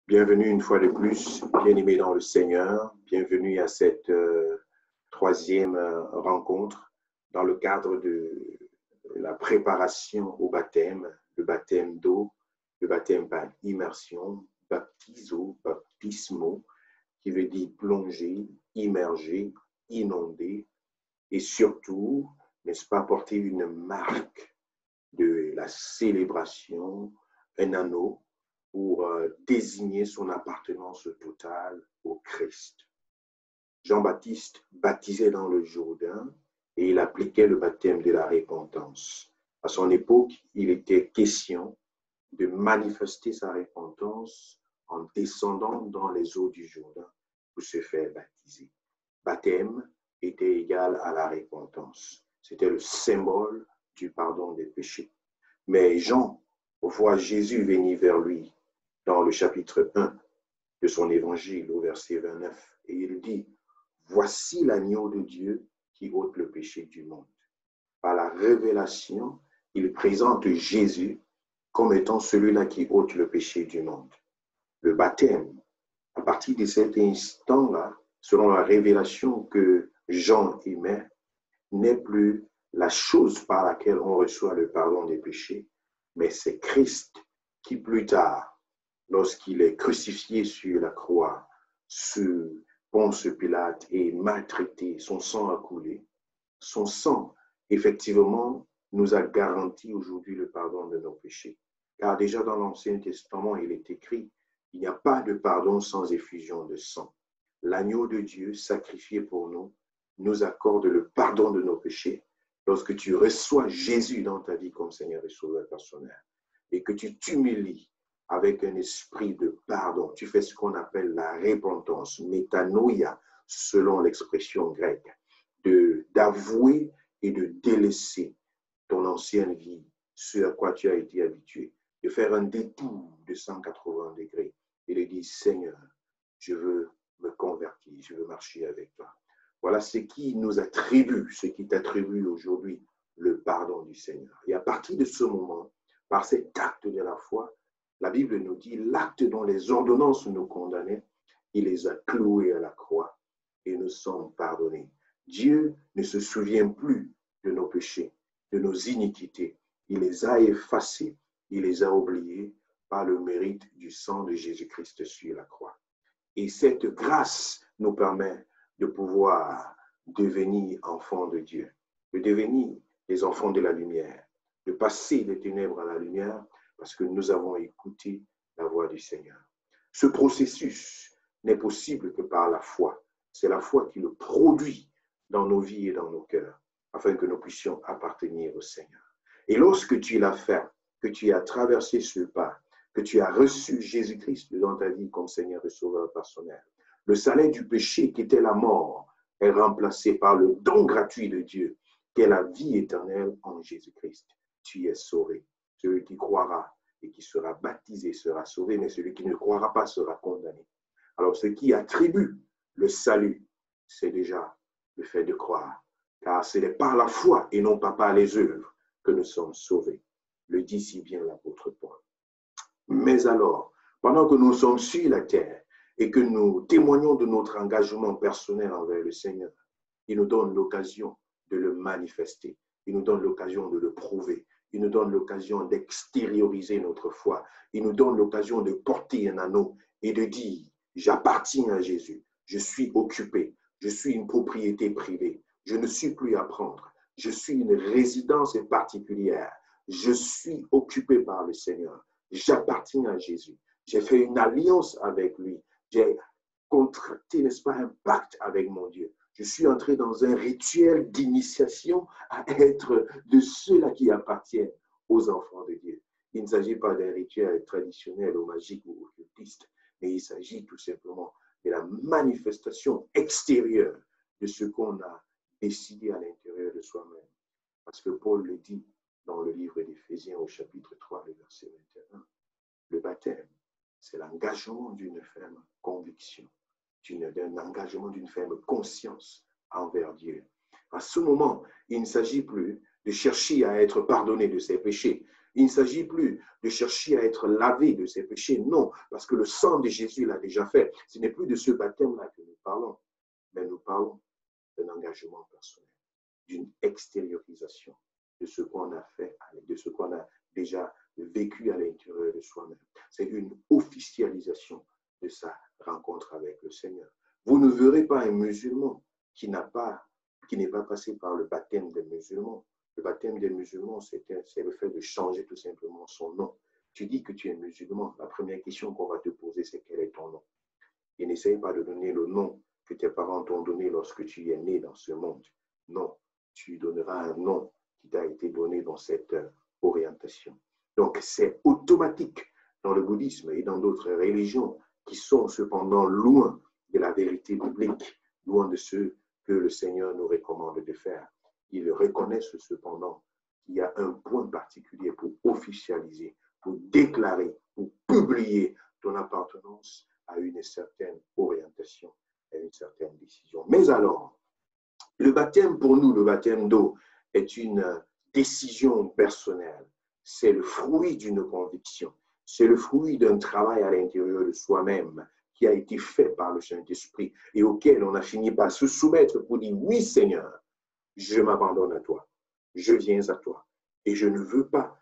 Bienvenue une fois de plus, bien-aimés dans le Seigneur. Bienvenue à cette troisième rencontre dans le cadre de la préparation au baptême, le baptême d'eau, le baptême par immersion, baptiso, baptismo, qui veut dire plonger, immerger, inonder et surtout, n'est-ce pas, porter une marque de la célébration, un anneau, pour désigner son appartenance totale au Christ. Jean-Baptiste baptisait dans le Jourdain et il appliquait le baptême de la repentance. À son époque, il était question de manifester sa repentance en descendant dans les eaux du Jourdain pour se faire baptiser. Baptême était égal à la repentance. C'était le symbole du pardon des péchés. Mais Jean voit Jésus venir vers lui dans le chapitre 1 de son évangile au verset 29. Et il dit, « Voici l'agneau de Dieu qui ôte le péché du monde. » Par la révélation, il présente Jésus comme étant celui-là qui ôte le péché du monde. Le baptême, à partir de cet instant-là, selon la révélation que Jean émet, n'est plus la chose par laquelle on reçoit le pardon des péchés, mais c'est Christ qui plus tard, lorsqu'il est crucifié sur la croix, sur Ponce Pilate et maltraité, son sang a coulé. Son sang, effectivement, nous a garanti aujourd'hui le pardon de nos péchés. Car déjà dans l'Ancien Testament, il est écrit, il n'y a pas de pardon sans effusion de sang. L'agneau de Dieu, sacrifié pour nous, nous accorde le pardon de nos péchés lorsque tu reçois Jésus dans ta vie comme Seigneur et Sauveur personnel et que tu t'humilies avec un esprit de pardon. Tu fais ce qu'on appelle la repentance, métanoïa, selon l'expression grecque, d'avouer et de délaisser ton ancienne vie, ce à quoi tu as été habitué, de faire un détour de 180 degrés et de dire, Seigneur, je veux me convertir, je veux marcher avec toi. Voilà ce qui nous attribue, ce qui t'attribue aujourd'hui le pardon du Seigneur. Et à partir de ce moment, par cet acte de la foi, la Bible nous dit l'acte dont les ordonnances nous condamnaient, il les a cloués à la croix et nous sommes pardonnés. Dieu ne se souvient plus de nos péchés, de nos iniquités. Il les a effacés, il les a oubliés par le mérite du sang de Jésus-Christ sur la croix. Et cette grâce nous permet de pouvoir devenir enfants de Dieu, de devenir des enfants de la lumière, de passer des ténèbres à la lumière parce que nous avons écouté la voix du Seigneur. Ce processus n'est possible que par la foi. C'est la foi qui le produit dans nos vies et dans nos cœurs afin que nous puissions appartenir au Seigneur. Et lorsque tu l'as fait, que tu as traversé ce pas, que tu as reçu Jésus-Christ dans ta vie comme Seigneur et Sauveur personnel, le salaire du péché qui était la mort est remplacé par le don gratuit de Dieu, qui est la vie éternelle en Jésus-Christ. Tu es sauvé. Celui qui croira et qui sera baptisé sera sauvé, mais celui qui ne croira pas sera condamné. Alors, ce qui attribue le salut, c'est déjà le fait de croire, car ce n'est par la foi et non pas par les œuvres que nous sommes sauvés. Le dit si bien l'apôtre Paul. Mais alors, pendant que nous sommes sur la terre et que nous témoignons de notre engagement personnel envers le Seigneur, il nous donne l'occasion de le manifester, il nous donne l'occasion de le prouver, il nous donne l'occasion d'extérioriser notre foi, il nous donne l'occasion de porter un anneau et de dire, j'appartiens à Jésus, je suis occupé, je suis une propriété privée, je ne suis plus à prendre, je suis une résidence particulière, je suis occupé par le Seigneur. J'appartiens à Jésus. J'ai fait une alliance avec lui. J'ai contracté, n'est-ce pas, un pacte avec mon Dieu. Je suis entré dans un rituel d'initiation à être de ceux-là qui appartiennent aux enfants de Dieu. Il ne s'agit pas d'un rituel traditionnel ou magique ou occultiste, mais il s'agit tout simplement de la manifestation extérieure de ce qu'on a décidé à l'intérieur de soi-même. Parce que Paul le dit dans le livre d'Éphésiens au chapitre 3, le verset 21, le baptême, c'est l'engagement d'une ferme conviction, d'un engagement d'une ferme conscience envers Dieu. À ce moment, il ne s'agit plus de chercher à être pardonné de ses péchés. Il ne s'agit plus de chercher à être lavé de ses péchés. Non, parce que le sang de Jésus l'a déjà fait. Ce n'est plus de ce baptême-là que nous parlons, mais nous parlons d'un engagement personnel, d'une extériorisation de ce qu'on a fait, de ce qu'on a déjà vécu à l'intérieur de soi-même. C'est une officialisation de sa rencontre avec le Seigneur. Vous ne verrez pas un musulman qui n'est pas passé par le baptême des musulmans. Le baptême des musulmans, c'est le fait de changer tout simplement son nom. Tu dis que tu es musulman. La première question qu'on va te poser, c'est quel est ton nom? Et n'essaye pas de donner le nom que tes parents t'ont donné lorsque tu es né dans ce monde. Non, tu donneras un nom qui t'a été donné dans cette orientation. Donc, c'est automatique dans le bouddhisme et dans d'autres religions qui sont cependant loin de la vérité biblique, loin de ce que le Seigneur nous recommande de faire. Ils reconnaissent cependant qu'il y a un point particulier pour officialiser, pour déclarer, pour publier ton appartenance à une certaine orientation, à une certaine décision. Mais alors, le baptême pour nous, le baptême d'eau, est une décision personnelle. C'est le fruit d'une conviction. C'est le fruit d'un travail à l'intérieur de soi-même qui a été fait par le Saint-Esprit et auquel on a fini par se soumettre pour dire, oui Seigneur, je m'abandonne à toi, je viens à toi et je ne veux pas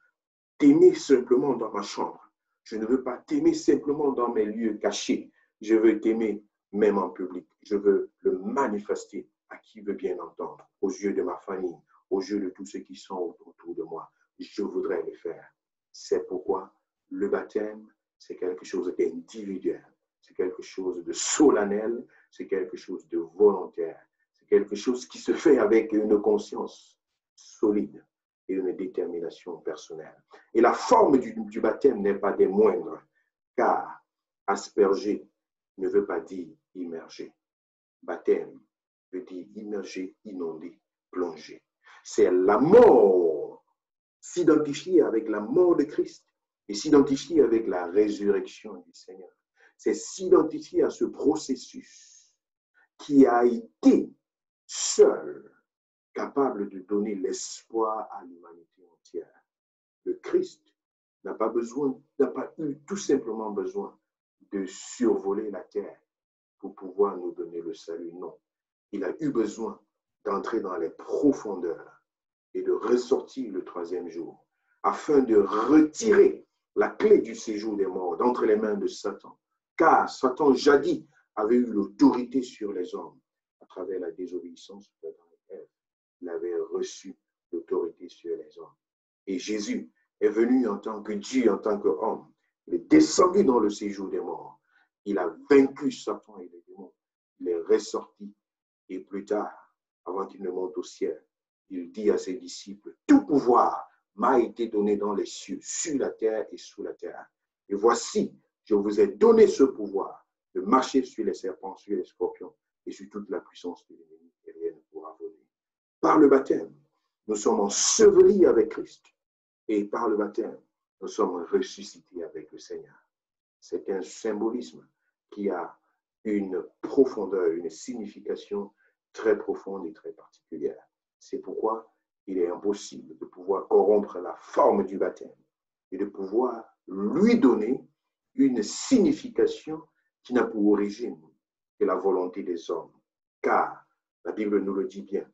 t'aimer simplement dans ma chambre. Je ne veux pas t'aimer simplement dans mes lieux cachés. Je veux t'aimer même en public. Je veux le manifester à qui veut bien entendre, aux yeux de ma famille, aux yeux de tous ceux qui sont autour de moi. Je voudrais le faire. C'est pourquoi le baptême, c'est quelque chose d'individuel. C'est quelque chose de solennel. C'est quelque chose de volontaire. C'est quelque chose qui se fait avec une conscience solide et une détermination personnelle. Et la forme du baptême n'est pas des moindres, car asperger ne veut pas dire immerger. Baptême veut dire immerger, inonder, plonger. C'est la mort, s'identifier avec la mort de Christ et s'identifier avec la résurrection du Seigneur. C'est s'identifier à ce processus qui a été seul capable de donner l'espoir à l'humanité entière. Le Christ n'a pas eu tout simplement besoin de survoler la terre pour pouvoir nous donner le salut. Non, il a eu besoin d'entrer dans les profondeurs et de ressortir le troisième jour afin de retirer la clé du séjour des morts d'entre les mains de Satan. Car Satan, jadis, avait eu l'autorité sur les hommes à travers la désobéissance de Ève. Il avait reçu l'autorité sur les hommes. Et Jésus est venu en tant que Dieu, en tant qu'homme. Il est descendu dans le séjour des morts. Il a vaincu Satan et les démons. Il est ressorti. Et plus tard, avant qu'il ne monte au ciel, il dit à ses disciples, tout pouvoir m'a été donné dans les cieux, sur la terre et sous la terre. Et voici, je vous ai donné ce pouvoir de marcher sur les serpents, sur les scorpions et sur toute la puissance de l'ennemi. Et rien ne pourra voler. Par le baptême, nous sommes ensevelis avec Christ. Et par le baptême, nous sommes ressuscités avec le Seigneur. C'est un symbolisme qui a une profondeur, une signification très profonde et très particulière. C'est pourquoi il est impossible de pouvoir corrompre la forme du baptême et de pouvoir lui donner une signification qui n'a pour origine que la volonté des hommes. Car la Bible nous le dit bien,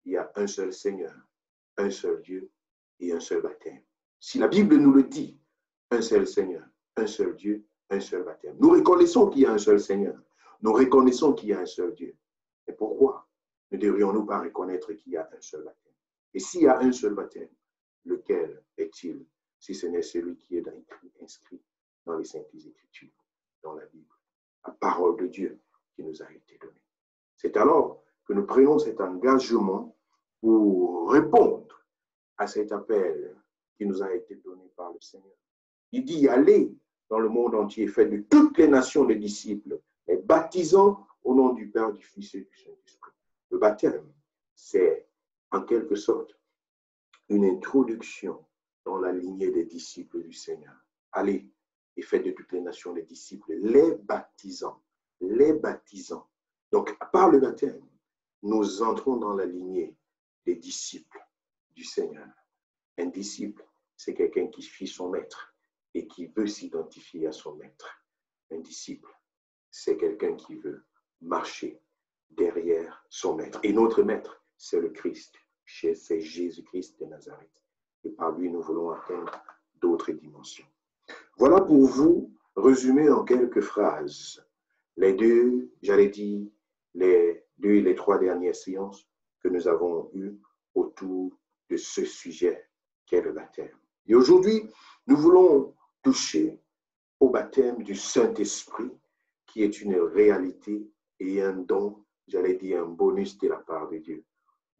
il y a un seul Seigneur, un seul Dieu et un seul baptême. Si la Bible nous le dit, un seul Seigneur, un seul Dieu, un seul baptême. Nous reconnaissons qu'il y a un seul Seigneur. Nous reconnaissons qu'il y a un seul Dieu. Et pourquoi ne devrions-nous pas reconnaître qu'il y a un seul baptême? Et s'il y a un seul baptême, lequel est-il, si ce n'est celui qui est inscrit dans les Saintes Écritures, dans la Bible, la parole de Dieu qui nous a été donnée? C'est alors que nous prenons cet engagement pour répondre à cet appel qui nous a été donné par le Seigneur. Il dit, allez dans le monde entier, faites de toutes les nations des disciples, les baptisant au nom du Père, du Fils et du Saint-Esprit. Le baptême, c'est en quelque sorte une introduction dans la lignée des disciples du Seigneur. Allez et faites de toutes les nations des disciples, les baptisant, les baptisant. Donc, par le baptême, nous entrons dans la lignée des disciples du Seigneur. Un disciple c'est quelqu'un qui suit son maître et qui veut s'identifier à son maître. Un disciple, c'est quelqu'un qui veut marcher derrière son maître. Et notre maître, c'est le Christ. C'est Jésus-Christ de Nazareth. Et par lui, nous voulons atteindre d'autres dimensions. Voilà pour vous, résumer en quelques phrases, les deux, j'allais dire, les 2 et les 3 dernières séances que nous avons eues autour de ce sujet qu'est le baptême. Et aujourd'hui, nous voulons toucher au baptême du Saint-Esprit, qui est une réalité et un don, j'allais dire un bonus de la part de Dieu.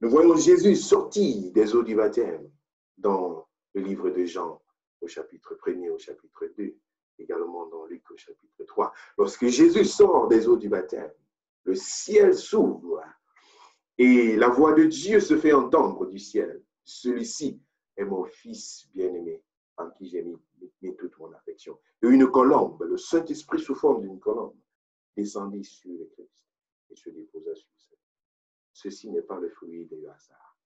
Nous voyons Jésus sortir des eaux du baptême dans le livre de Jean au chapitre 1er, au chapitre 2, également dans Luc au chapitre 3. Lorsque Jésus sort des eaux du baptême, le ciel s'ouvre et la voix de Dieu se fait entendre du ciel. Celui-ci est mon fils bien-aimé, en qui j'ai mis toute mon affection. Et une colombe, le Saint-Esprit sous forme d'une colombe, descendit sur le Christ et se déposa sur lui. Ceci n'est pas le fruit du hasard,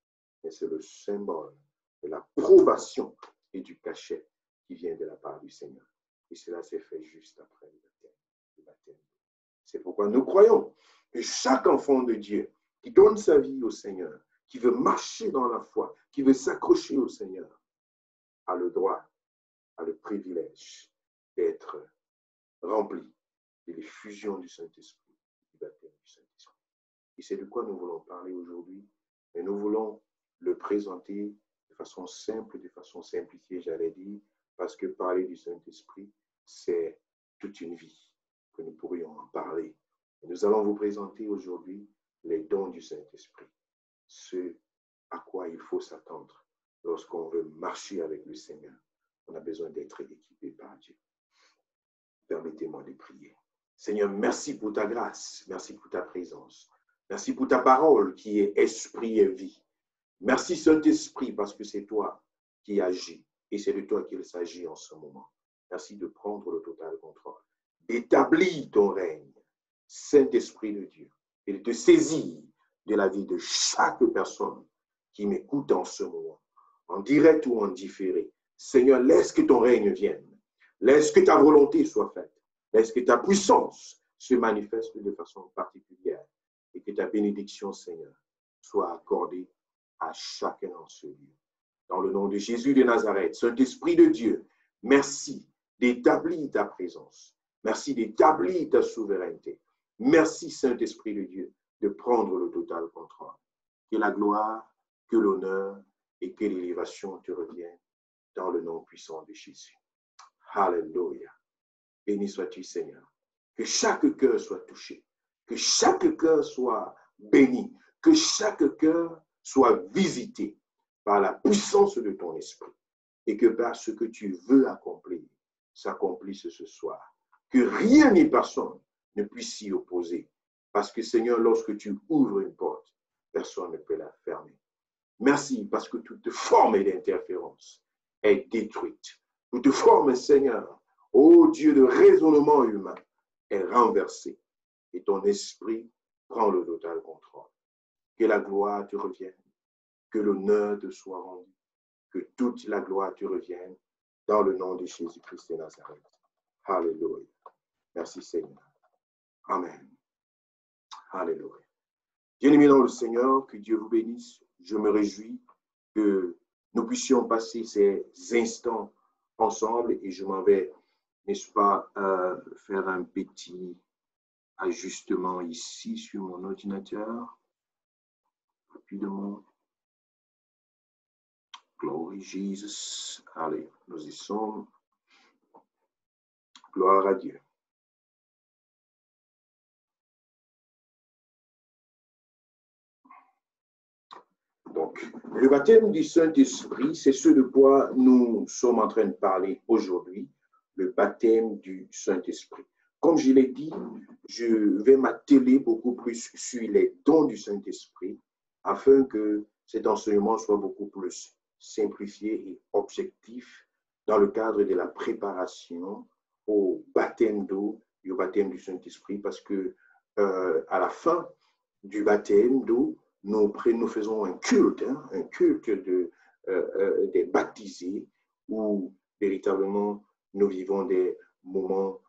mais c'est le symbole de l'approbation et du cachet qui vient de la part du Seigneur. Et cela s'est fait juste après le baptême. C'est pourquoi nous croyons que chaque enfant de Dieu qui donne sa vie au Seigneur, qui veut marcher dans la foi, qui veut s'accrocher au Seigneur, a le droit, a le privilège d'être rempli de l'effusion du Saint-Esprit, du baptême du Saint-Esprit. Et c'est de quoi nous voulons parler aujourd'hui. Et nous voulons le présenter de façon simple, de façon simplifiée, j'allais dire, parce que parler du Saint-Esprit, c'est toute une vie que nous pourrions en parler. Et nous allons vous présenter aujourd'hui les dons du Saint-Esprit, ce à quoi il faut s'attendre lorsqu'on veut marcher avec le Seigneur. On a besoin d'être équipé par Dieu. Permettez-moi de prier. Seigneur, merci pour ta grâce, merci pour ta présence. Merci pour ta parole qui est esprit et vie. Merci Saint-Esprit parce que c'est toi qui agis et c'est de toi qu'il s'agit en ce moment. Merci de prendre le total contrôle, d'établir ton règne, Saint-Esprit de Dieu, et de te saisir de la vie de chaque personne qui m'écoute en ce moment, en direct ou en différé. Seigneur, laisse que ton règne vienne, laisse que ta volonté soit faite, laisse que ta puissance se manifeste de façon particulière. Et que ta bénédiction, Seigneur, soit accordée à chacun en ce lieu. Dans le nom de Jésus de Nazareth, Saint-Esprit de Dieu, merci d'établir ta présence. Merci d'établir ta souveraineté. Merci, Saint-Esprit de Dieu, de prendre le total contrôle. Que la gloire, que l'honneur et que l'élévation te reviennent dans le nom puissant de Jésus. Alléluia. Béni sois-tu, Seigneur. Que chaque cœur soit touché. Que chaque cœur soit béni, que chaque cœur soit visité par la puissance de ton esprit et que par ce que tu veux accomplir, s'accomplisse ce soir. Que rien ni personne ne puisse s'y opposer. Parce que Seigneur, lorsque tu ouvres une porte, personne ne peut la fermer. Merci parce que toute forme d'interférence est détruite. Toute forme, Seigneur, ô Dieu de raisonnement humain, est renversée. Et ton esprit prend le total contrôle. Que la gloire te revienne, que l'honneur te soit rendu, que toute la gloire te revienne dans le nom de Jésus-Christ de Nazareth. Alléluia. Merci Seigneur. Amen. Alléluia. Bien-aimés dans le Seigneur, que Dieu vous bénisse. Je me réjouis que nous puissions passer ces instants ensemble et je m'en vais, n'est-ce pas, faire un petit ajustement ici sur mon ordinateur. Rapidement. Glory Jesus. Allez, nous y sommes. Gloire à Dieu. Donc, le baptême du Saint-Esprit, c'est ce de quoi nous sommes en train de parler aujourd'hui, le baptême du Saint-Esprit. Comme je l'ai dit, je vais m'atteler beaucoup plus sur les dons du Saint-Esprit afin que cet enseignement soit beaucoup plus simplifié et objectif dans le cadre de la préparation au baptême d'eau et au baptême du Saint-Esprit parce que à la fin du baptême d'eau, nous faisons un culte des baptisés où véritablement nous vivons des moments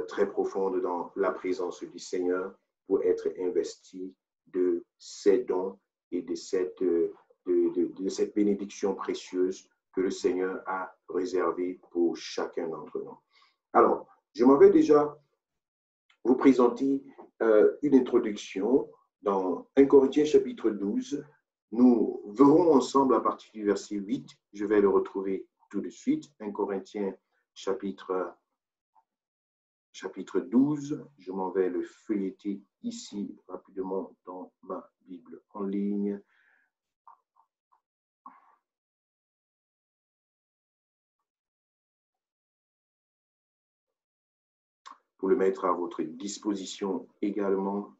très profonds dans la présence du Seigneur pour être investis de ses dons et de cette bénédiction précieuse que le Seigneur a réservée pour chacun d'entre nous. Alors, je m'en vais déjà vous présenter une introduction dans 1 Corinthiens chapitre 12. Nous verrons ensemble à partir du verset 8, je vais le retrouver tout de suite, 1 Corinthiens chapitre 12, je m'en vais le feuilleter ici rapidement dans ma Bible en ligne. Pour le mettre à votre disposition également.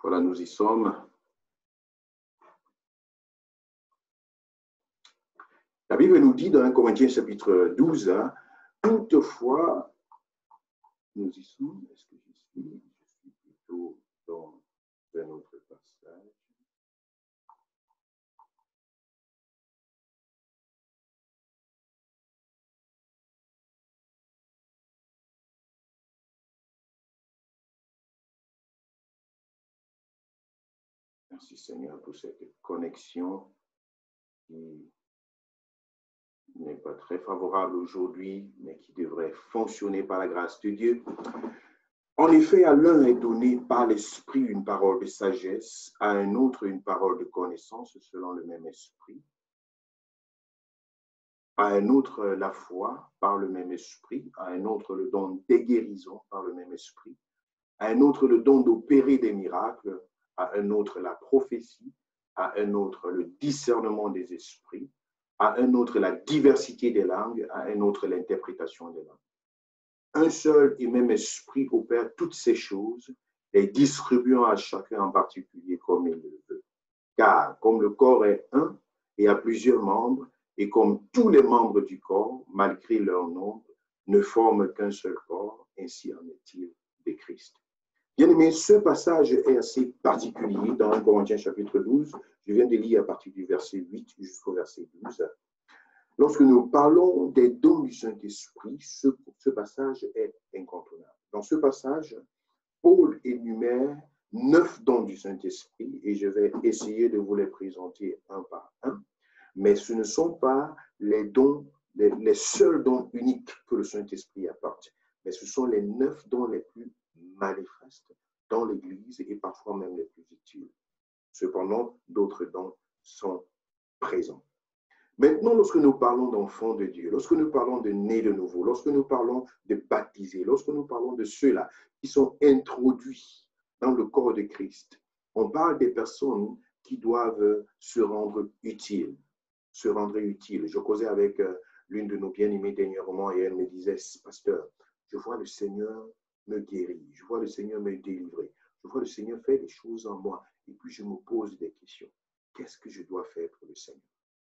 Voilà, nous y sommes. La Bible nous dit dans 1 Corinthiens chapitre 12, hein, toutefois, nous y sommes, est-ce que j'y suis? Je suis plutôt dans un autre passage. Merci Seigneur pour cette connexion qui n'est pas très favorable aujourd'hui, mais qui devrait fonctionner par la grâce de Dieu. En effet, à l'un est donné par l'Esprit une parole de sagesse, à un autre une parole de connaissance selon le même Esprit, à un autre la foi par le même Esprit, à un autre le don des guérisons par le même Esprit, à un autre le don d'opérer des miracles, à un autre la prophétie, à un autre le discernement des esprits, à un autre la diversité des langues, à un autre l'interprétation des langues. Un seul et même esprit opère toutes ces choses, les distribuant à chacun en particulier comme il le veut. Car comme le corps est un et a plusieurs membres, et comme tous les membres du corps, malgré leur nombre, ne forment qu'un seul corps, ainsi en est-il de Christ. Bien aimé, ce passage est assez particulier dans 1 Corinthiens chapitre 12. Je viens de lire à partir du verset 8 jusqu'au verset 12. Lorsque nous parlons des dons du Saint-Esprit, ce passage est incontournable. Dans ce passage, Paul énumère 9 dons du Saint-Esprit et je vais essayer de vous les présenter un par un. Mais ce ne sont pas les dons, les seuls dons uniques que le Saint-Esprit apporte, mais ce sont les 9 dons les plus manifestes dans l'Église et parfois même les plus utiles. Cependant, d'autres dons sont présents. Maintenant, lorsque nous parlons d'enfants de Dieu, lorsque nous parlons de nés de nouveau, lorsque nous parlons de baptisés, lorsque nous parlons de ceux-là qui sont introduits dans le corps de Christ, on parle des personnes qui doivent se rendre utiles. Se rendre utiles. Je causais avec l'une de nos bien-aimées dernièrement et elle me disait, pasteur, je vois le Seigneur me guérir, je vois le Seigneur me délivrer, je vois le Seigneur faire des choses en moi et puis je me pose des questions. Qu'est-ce que je dois faire pour le Seigneur?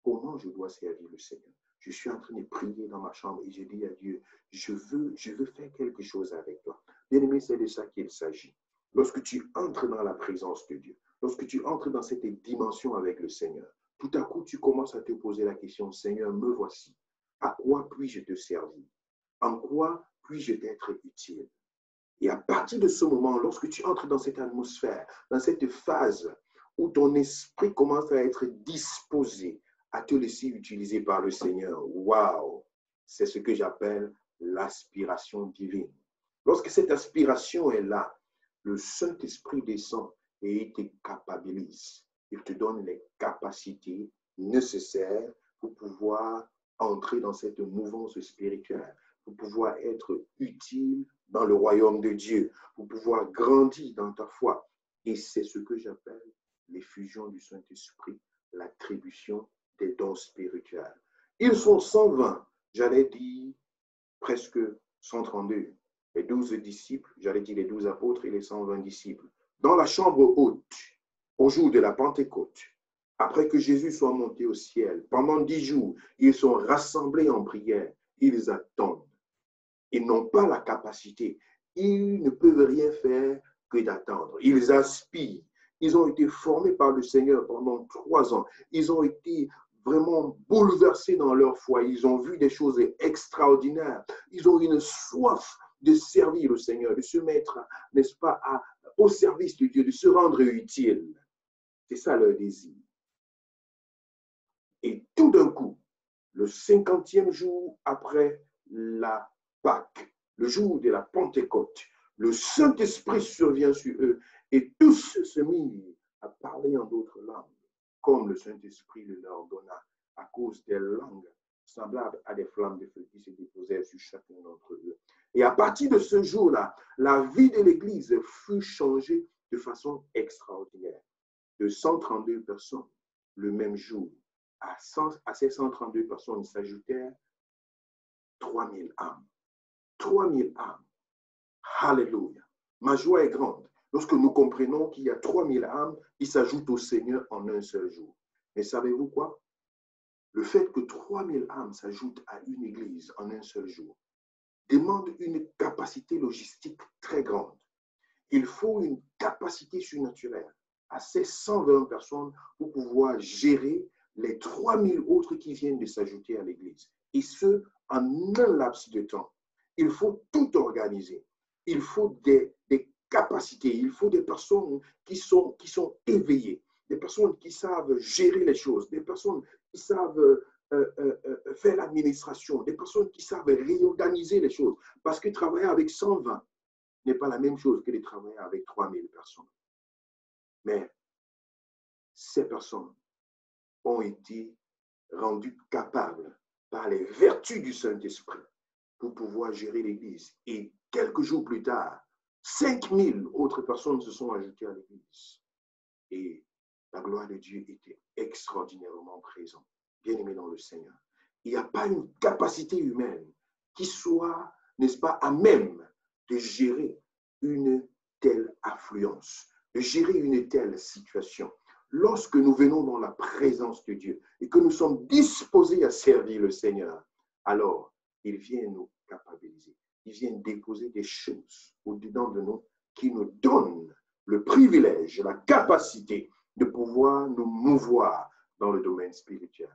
Comment je dois servir le Seigneur? Je suis en train de prier dans ma chambre et je dis à Dieu, je veux faire quelque chose avec toi. Bien-aimé, c'est de ça qu'il s'agit. Lorsque tu entres dans la présence de Dieu, lorsque tu entres dans cette dimension avec le Seigneur, tout à coup, tu commences à te poser la question, Seigneur, me voici. À quoi puis-je te servir? En quoi puis-je t'être utile? Et à partir de ce moment, lorsque tu entres dans cette atmosphère, dans cette phase où ton esprit commence à être disposé à te laisser utiliser par le Seigneur, waouh, c'est ce que j'appelle l'aspiration divine. Lorsque cette aspiration est là, le Saint-Esprit descend et il te capabilise. Il te donne les capacités nécessaires pour pouvoir entrer dans cette mouvance spirituelle, pour pouvoir être utile dans le royaume de Dieu, pour pouvoir grandir dans ta foi. Et c'est ce que j'appelle l'effusion du Saint-Esprit l'attribution des dons spirituels. Ils sont 120, j'allais dire presque 132. Les 12 disciples, j'allais dire les 12 apôtres et les 120 disciples. Dans la chambre haute, au jour de la Pentecôte, après que Jésus soit monté au ciel, pendant 10 jours, ils sont rassemblés en prière. Ils attendent. Ils n'ont pas la capacité. Ils ne peuvent rien faire que d'attendre. Ils aspirent. Ils ont été formés par le Seigneur pendant 3 ans. Ils ont été vraiment bouleversés dans leur foi. Ils ont vu des choses extraordinaires. Ils ont une soif de servir le Seigneur, de se mettre, n'est-ce pas, au service de Dieu, de se rendre utile. C'est ça leur désir. Et tout d'un coup, le 50e jour après la Pâque, le jour de la Pentecôte, le Saint-Esprit survient sur eux et tous se mirent à parler en d'autres langues, comme le Saint-Esprit le leur donna, à cause des langues semblables à des flammes de feu qui se déposèrent sur chacun d'entre eux. Et à partir de ce jour-là, la vie de l'Église fut changée de façon extraordinaire. De 132 personnes, le même jour, à ces 132 personnes s'ajoutèrent 3000 âmes. 3000 âmes. Alléluia. Ma joie est grande lorsque nous comprenons qu'il y a 3000 âmes qui s'ajoutent au Seigneur en un seul jour. Mais savez-vous quoi? Le fait que 3000 âmes s'ajoutent à une église en un seul jour demande une capacité logistique très grande. Il faut une capacité surnaturelle à ces 120 personnes pour pouvoir gérer les 3000 autres qui viennent de s'ajouter à l'église. Et ce, en un laps de temps. Il faut tout organiser. Il faut des capacités. Il faut des personnes qui sont éveillées, des personnes qui savent gérer les choses, des personnes qui savent faire l'administration, des personnes qui savent réorganiser les choses. Parce que travailler avec 120 n'est pas la même chose que de travailler avec 3000 personnes. Mais ces personnes ont été rendues capables par les vertus du Saint-Esprit pour pouvoir gérer l'Église. Et quelques jours plus tard, 5000 autres personnes se sont ajoutées à l'Église. Et la gloire de Dieu était extraordinairement présente. Bien-aimés dans le Seigneur. Il n'y a pas une capacité humaine qui soit, n'est-ce pas, à même de gérer une telle affluence, de gérer une telle situation. Lorsque nous venons dans la présence de Dieu et que nous sommes disposés à servir le Seigneur, alors il vient nous capabiliser. Il vient déposer des choses au-dedans de nous qui nous donnent le privilège, la capacité de pouvoir nous mouvoir dans le domaine spirituel.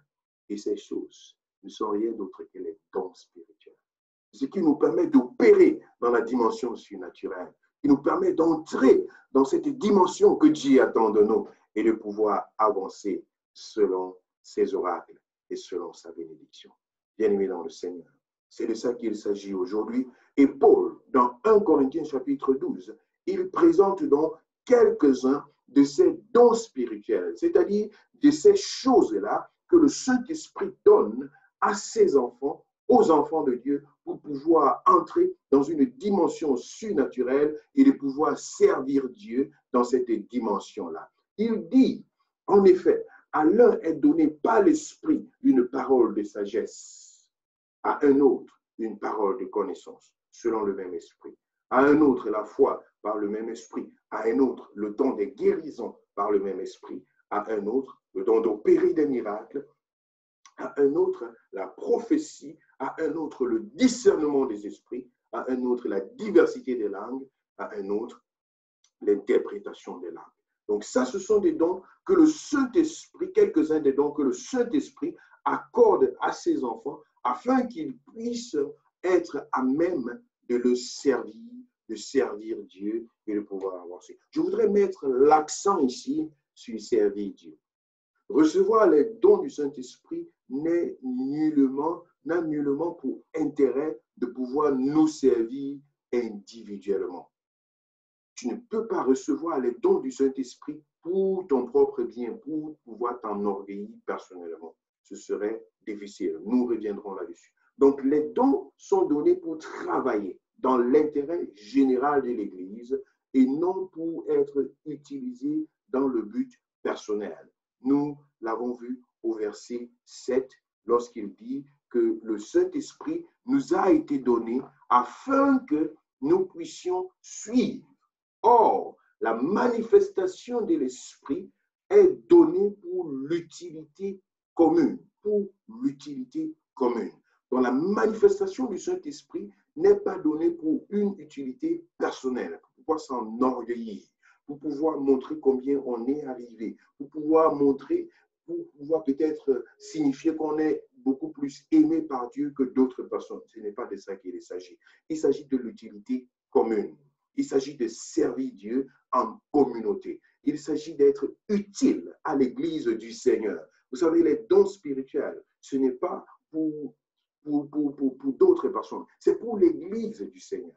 Et ces choses ne sont rien d'autre que les dons spirituels. Ce qui nous permet d'opérer dans la dimension surnaturelle, qui nous permet d'entrer dans cette dimension que Dieu attend de nous et de pouvoir avancer selon ses oracles et selon sa bénédiction. Bien-aimés dans le Seigneur, c'est de ça qu'il s'agit aujourd'hui. Et Paul, dans 1 Corinthiens chapitre 12, il présente donc quelques-uns de ces dons spirituels, c'est-à-dire de ces choses-là que le Saint-Esprit donne à ses enfants, aux enfants de Dieu, pour pouvoir entrer dans une dimension surnaturelle et de pouvoir servir Dieu dans cette dimension-là. Il dit, en effet, à l'un est donné par l'Esprit une parole de sagesse, à un autre une parole de connaissance, selon le même Esprit, à un autre la foi par le même Esprit, à un autre le don des guérisons par le même Esprit, à un autre le don d'opérer des miracles, à un autre la prophétie, à un autre le discernement des esprits, à un autre la diversité des langues, à un autre l'interprétation des langues. Donc ça, ce sont des dons que le Saint-Esprit, quelques-uns des dons que le Saint-Esprit accorde à ses enfants afin qu'ils puissent être à même de le servir, de servir Dieu et de pouvoir avancer. Je voudrais mettre l'accent ici sur servir Dieu. Recevoir les dons du Saint-Esprit n'a nullement pour intérêt de pouvoir nous servir individuellement. Tu ne peux pas recevoir les dons du Saint-Esprit pour ton propre bien, pour pouvoir t'enorgueillir personnellement. Ce serait difficile. Nous reviendrons là-dessus. Donc, les dons sont donnés pour travailler dans l'intérêt général de l'Église et non pour être utilisés dans le but personnel. Nous l'avons vu au verset 7, lorsqu'il dit que le Saint-Esprit nous a été donné afin que nous puissions suivre. Or, la manifestation de l'Esprit est donnée pour l'utilité commune. Pour l'utilité commune. Donc, la manifestation du Saint-Esprit n'est pas donnée pour une utilité personnelle, pour pouvoir s'enorgueillir, pour pouvoir montrer combien on est arrivé, pour pouvoir montrer, pour pouvoir peut-être signifier qu'on est beaucoup plus aimé par Dieu que d'autres personnes. Ce n'est pas de ça qu'il s'agit. Il s'agit de l'utilité commune. Il s'agit de servir Dieu en communauté. Il s'agit d'être utile à l'Église du Seigneur. Vous savez, les dons spirituels, ce n'est pas pour d'autres personnes, c'est pour l'Église du Seigneur,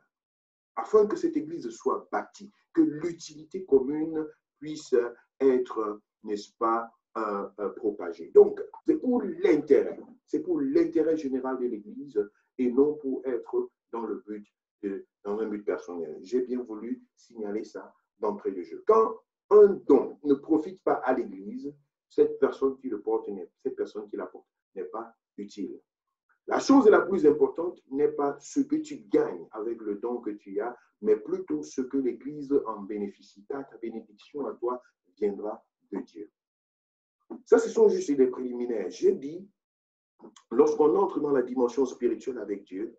afin que cette Église soit bâtie, que l'utilité commune puisse être, n'est-ce pas, propagée. Donc, c'est pour l'intérêt général de l'Église et non pour être dans un but personnel. J'ai bien voulu signaler ça d'entrée de jeu. Quand un don ne profite pas à l'Église, cette personne qui le porte, cette personne qui l'apporte n'est pas utile. La chose la plus importante n'est pas ce que tu gagnes avec le don que tu as, mais plutôt ce que l'Église en bénéficie. Ta bénédiction à toi viendra de Dieu. Ça, ce sont juste des préliminaires. J'ai dit, lorsqu'on entre dans la dimension spirituelle avec Dieu,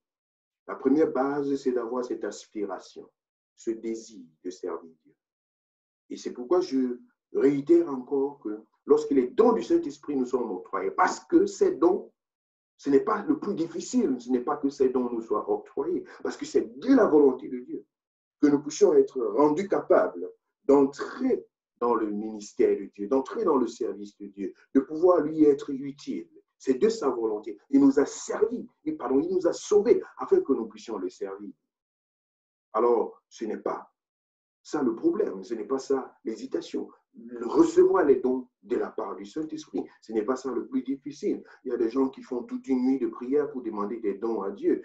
la première base, c'est d'avoir cette aspiration, ce désir de servir Dieu. Et c'est pourquoi je réitère encore que lorsque les dons du Saint-Esprit nous sont octroyés, parce que ces dons, ce n'est pas le plus difficile, ce n'est pas que ces dons nous soient octroyés, parce que c'est de la volonté de Dieu que nous puissions être rendus capables d'entrer dans le ministère de Dieu, d'entrer dans le service de Dieu, de pouvoir lui être utile. C'est de sa volonté. Il nous a servi, il nous a sauvés afin que nous puissions le servir. Alors, ce n'est pas ça le problème, ce n'est pas ça l'hésitation. Recevoir les dons de la part du Saint-Esprit, ce n'est pas ça le plus difficile. Il y a des gens qui font toute une nuit de prière pour demander des dons à Dieu.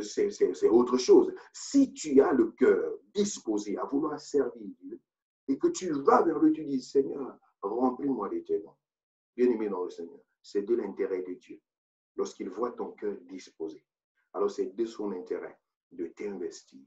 C'est autre chose. Si tu as le cœur disposé à vouloir servir Dieu et que tu vas vers lui, tu dis, Seigneur, remplis-moi de tes dons. Bien-aimé dans le Seigneur, c'est de l'intérêt de Dieu. Lorsqu'il voit ton cœur disposé, alors c'est de son intérêt de t'investir,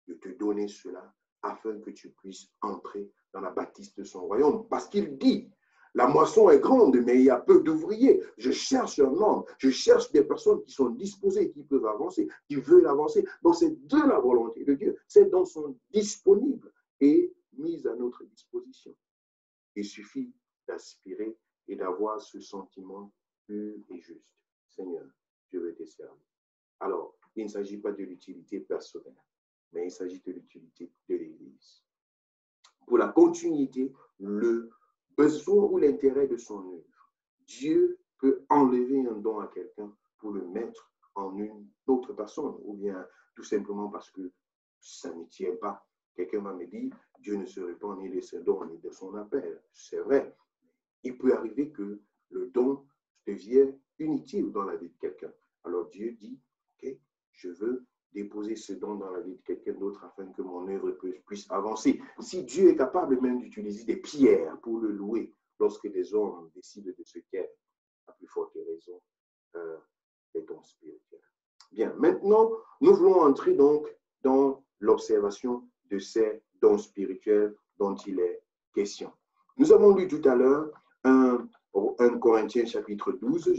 de te donner cela afin que tu puisses entrer dans la bâtisse de son royaume. Parce qu'il dit, la moisson est grande, mais il y a peu d'ouvriers. Je cherche un homme, je cherche des personnes qui sont disposées, qui peuvent avancer, qui veulent avancer. Donc c'est de la volonté de Dieu. Ces dons sont disponibles et mis à notre disposition. Il suffit d'aspirer et d'avoir ce sentiment pur et juste. Seigneur, je veux te servir. Alors, il ne s'agit pas de l'utilité personnelle, mais il s'agit de l'utilité de l'Église. Pour la continuité, le besoin ou l'intérêt de son œuvre, Dieu peut enlever un don à quelqu'un pour le mettre en une autre personne, ou bien tout simplement parce que ça ne tient pas. Quelqu'un va me dire, Dieu ne se répand ni de ses dons ni de son appel. C'est vrai. Il peut arriver que le don devienne inutile dans la vie de quelqu'un. Alors Dieu dit, ok, je veux déposer ce don dans la vie de quelqu'un d'autre afin que mon œuvre puisse avancer. Si Dieu est capable même d'utiliser des pierres pour le louer, lorsque des hommes décident de se taire, à plus forte raison, les dons spirituels. Bien, maintenant, nous voulons entrer donc dans l'observation de ces dons spirituels dont il est question. Nous avons lu tout à l'heure 1 Corinthiens chapitre 12,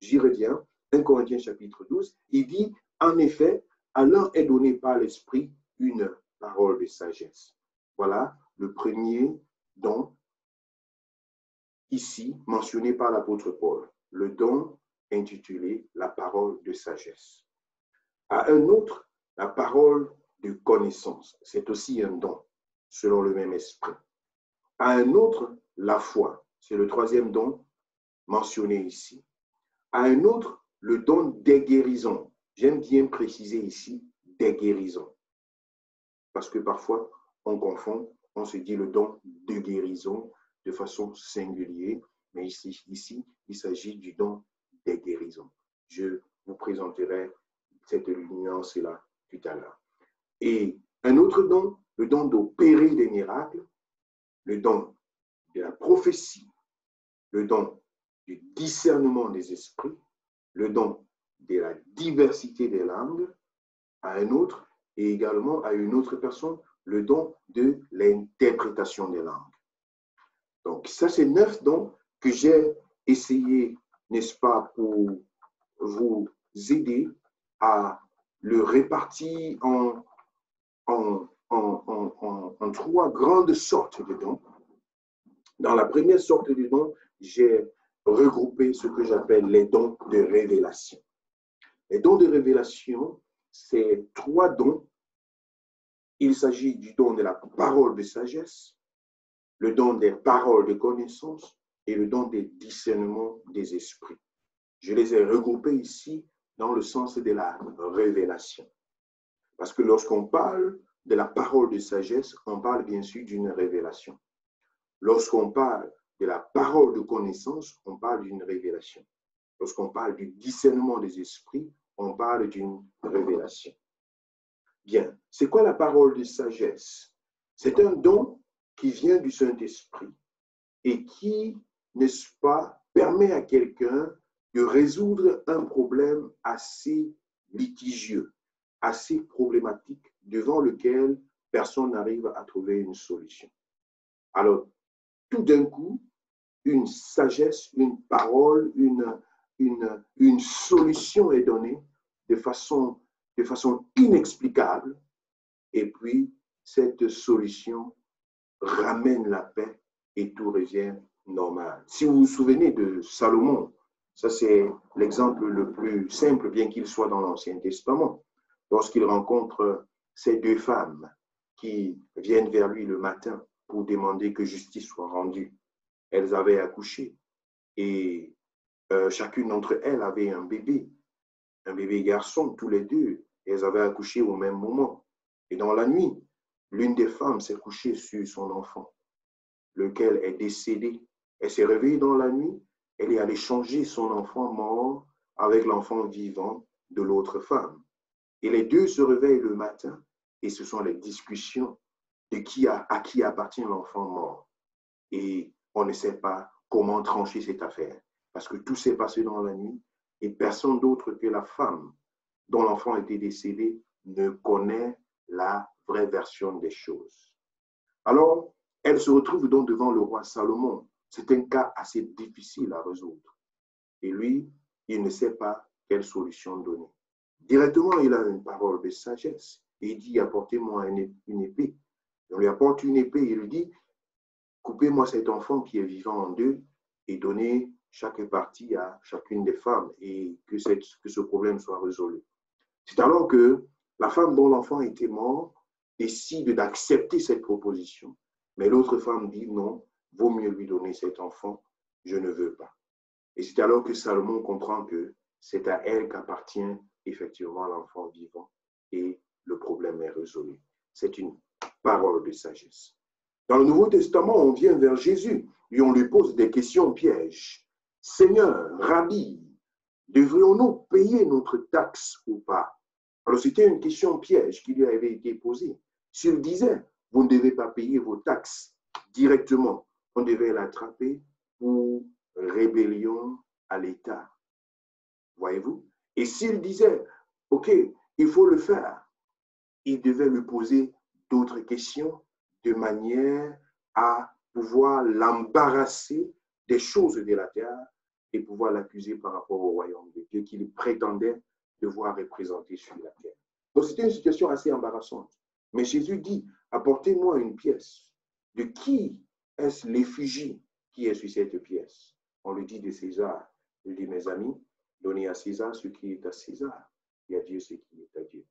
j'y reviens, 1 Corinthiens chapitre 12, il dit, en effet, à l'un est donné par l'Esprit une parole de sagesse. Voilà le premier don ici mentionné par l'apôtre Paul, le don intitulé la parole de sagesse. À un autre, la parole de connaissance, c'est aussi un don, selon le même esprit. À un autre, la foi, c'est le troisième don mentionné ici. À un autre, le don des guérisons. J'aime bien préciser ici des guérisons. Parce que parfois, on confond, on se dit le don de guérison de façon singulière, mais ici il s'agit du don des guérisons. Je vous présenterai cette nuance-là tout à l'heure. Et un autre don, le don d'opérer des miracles, le don de la prophétie, le don du discernement des esprits, le don de la diversité des langues à un autre, et également à une autre personne, le don de l'interprétation des langues. Donc, ça, c'est 9 dons que j'ai essayé, n'est-ce pas, pour vous aider à le répartir en 3 grandes sortes de dons. Dans la première sorte de dons, j'ai regroupé ce que j'appelle les dons de révélation. Les dons de révélation, c'est 3 dons. Il s'agit du don de la parole de sagesse, le don des paroles de connaissance et le don des discernements des esprits. Je les ai regroupés ici dans le sens de la révélation. Parce que lorsqu'on parle de la parole de sagesse, on parle bien sûr d'une révélation. Lorsqu'on parle de la parole de connaissance, on parle d'une révélation. Lorsqu'on parle du discernement des esprits, on parle d'une révélation. Bien, c'est quoi la parole de sagesse? C'est un don qui vient du Saint-Esprit et qui, n'est-ce pas, permet à quelqu'un de résoudre un problème assez litigieux, assez problématique, devant lequel personne n'arrive à trouver une solution. Alors, tout d'un coup, une sagesse, une parole, une solution est donnée de façon inexplicable, et puis cette solution ramène la paix et tout revient normal. Si vous vous souvenez de Salomon, ça c'est l'exemple le plus simple, bien qu'il soit dans l'Ancien Testament, lorsqu'il rencontre ces 2 femmes qui viennent vers lui le matin pour demander que justice soit rendue. Elles avaient accouché et chacune d'entre elles avait un bébé garçon, tous les 2. Elles avaient accouché au même moment. Et dans la nuit, l'une des femmes s'est couchée sur son enfant, lequel est décédé. Elle s'est réveillée dans la nuit, elle est allée changer son enfant mort avec l'enfant vivant de l'autre femme. Et les 2 se réveillent le matin et ce sont les discussions de à qui appartient l'enfant mort. Et on ne sait pas comment trancher cette affaire parce que tout s'est passé dans la nuit et personne d'autre que la femme dont l'enfant était décédé ne connaît la vraie version des choses. Alors, elle se retrouve donc devant le roi Salomon. C'est un cas assez difficile à résoudre. Et lui, il ne sait pas quelle solution donner. Directement, il a une parole de sagesse. Et il dit, apportez-moi une épée. On lui apporte une épée et il lui dit, coupez-moi cet enfant qui est vivant en 2 et donnez chaque partie à chacune des femmes et que ce problème soit résolu. C'est alors que la femme dont l'enfant était mort décide d'accepter cette proposition. Mais l'autre femme dit non, vaut mieux lui donner cet enfant, je ne veux pas. Et c'est alors que Salomon comprend que c'est à elle qu'appartient effectivement l'enfant vivant et le problème est résolu. C'est une parole de sagesse. Dans le Nouveau Testament, on vient vers Jésus et on lui pose des questions pièges. Seigneur, Rabbi, devrions-nous payer notre taxe ou pas? Alors, c'était une question piège qui lui avait été posée. S'il disait, vous ne devez pas payer vos taxes directement, on devait l'attraper pour rébellion à l'État. Voyez-vous? Et s'il disait, OK, il faut le faire, il devait lui poser d'autres questions de manière à pouvoir l'embarrasser des choses de la terre et pouvoir l'accuser par rapport au royaume de Dieu qu'il prétendait devoir représenter sur la terre. Donc, c'était une situation assez embarrassante. Mais Jésus dit, apportez-moi une pièce. De qui est-ce l'effigie qui est sur cette pièce? On lui dit de César. Il dit, mes amis, donnez à César ce qui est à César et à Dieu ce qui est à Dieu.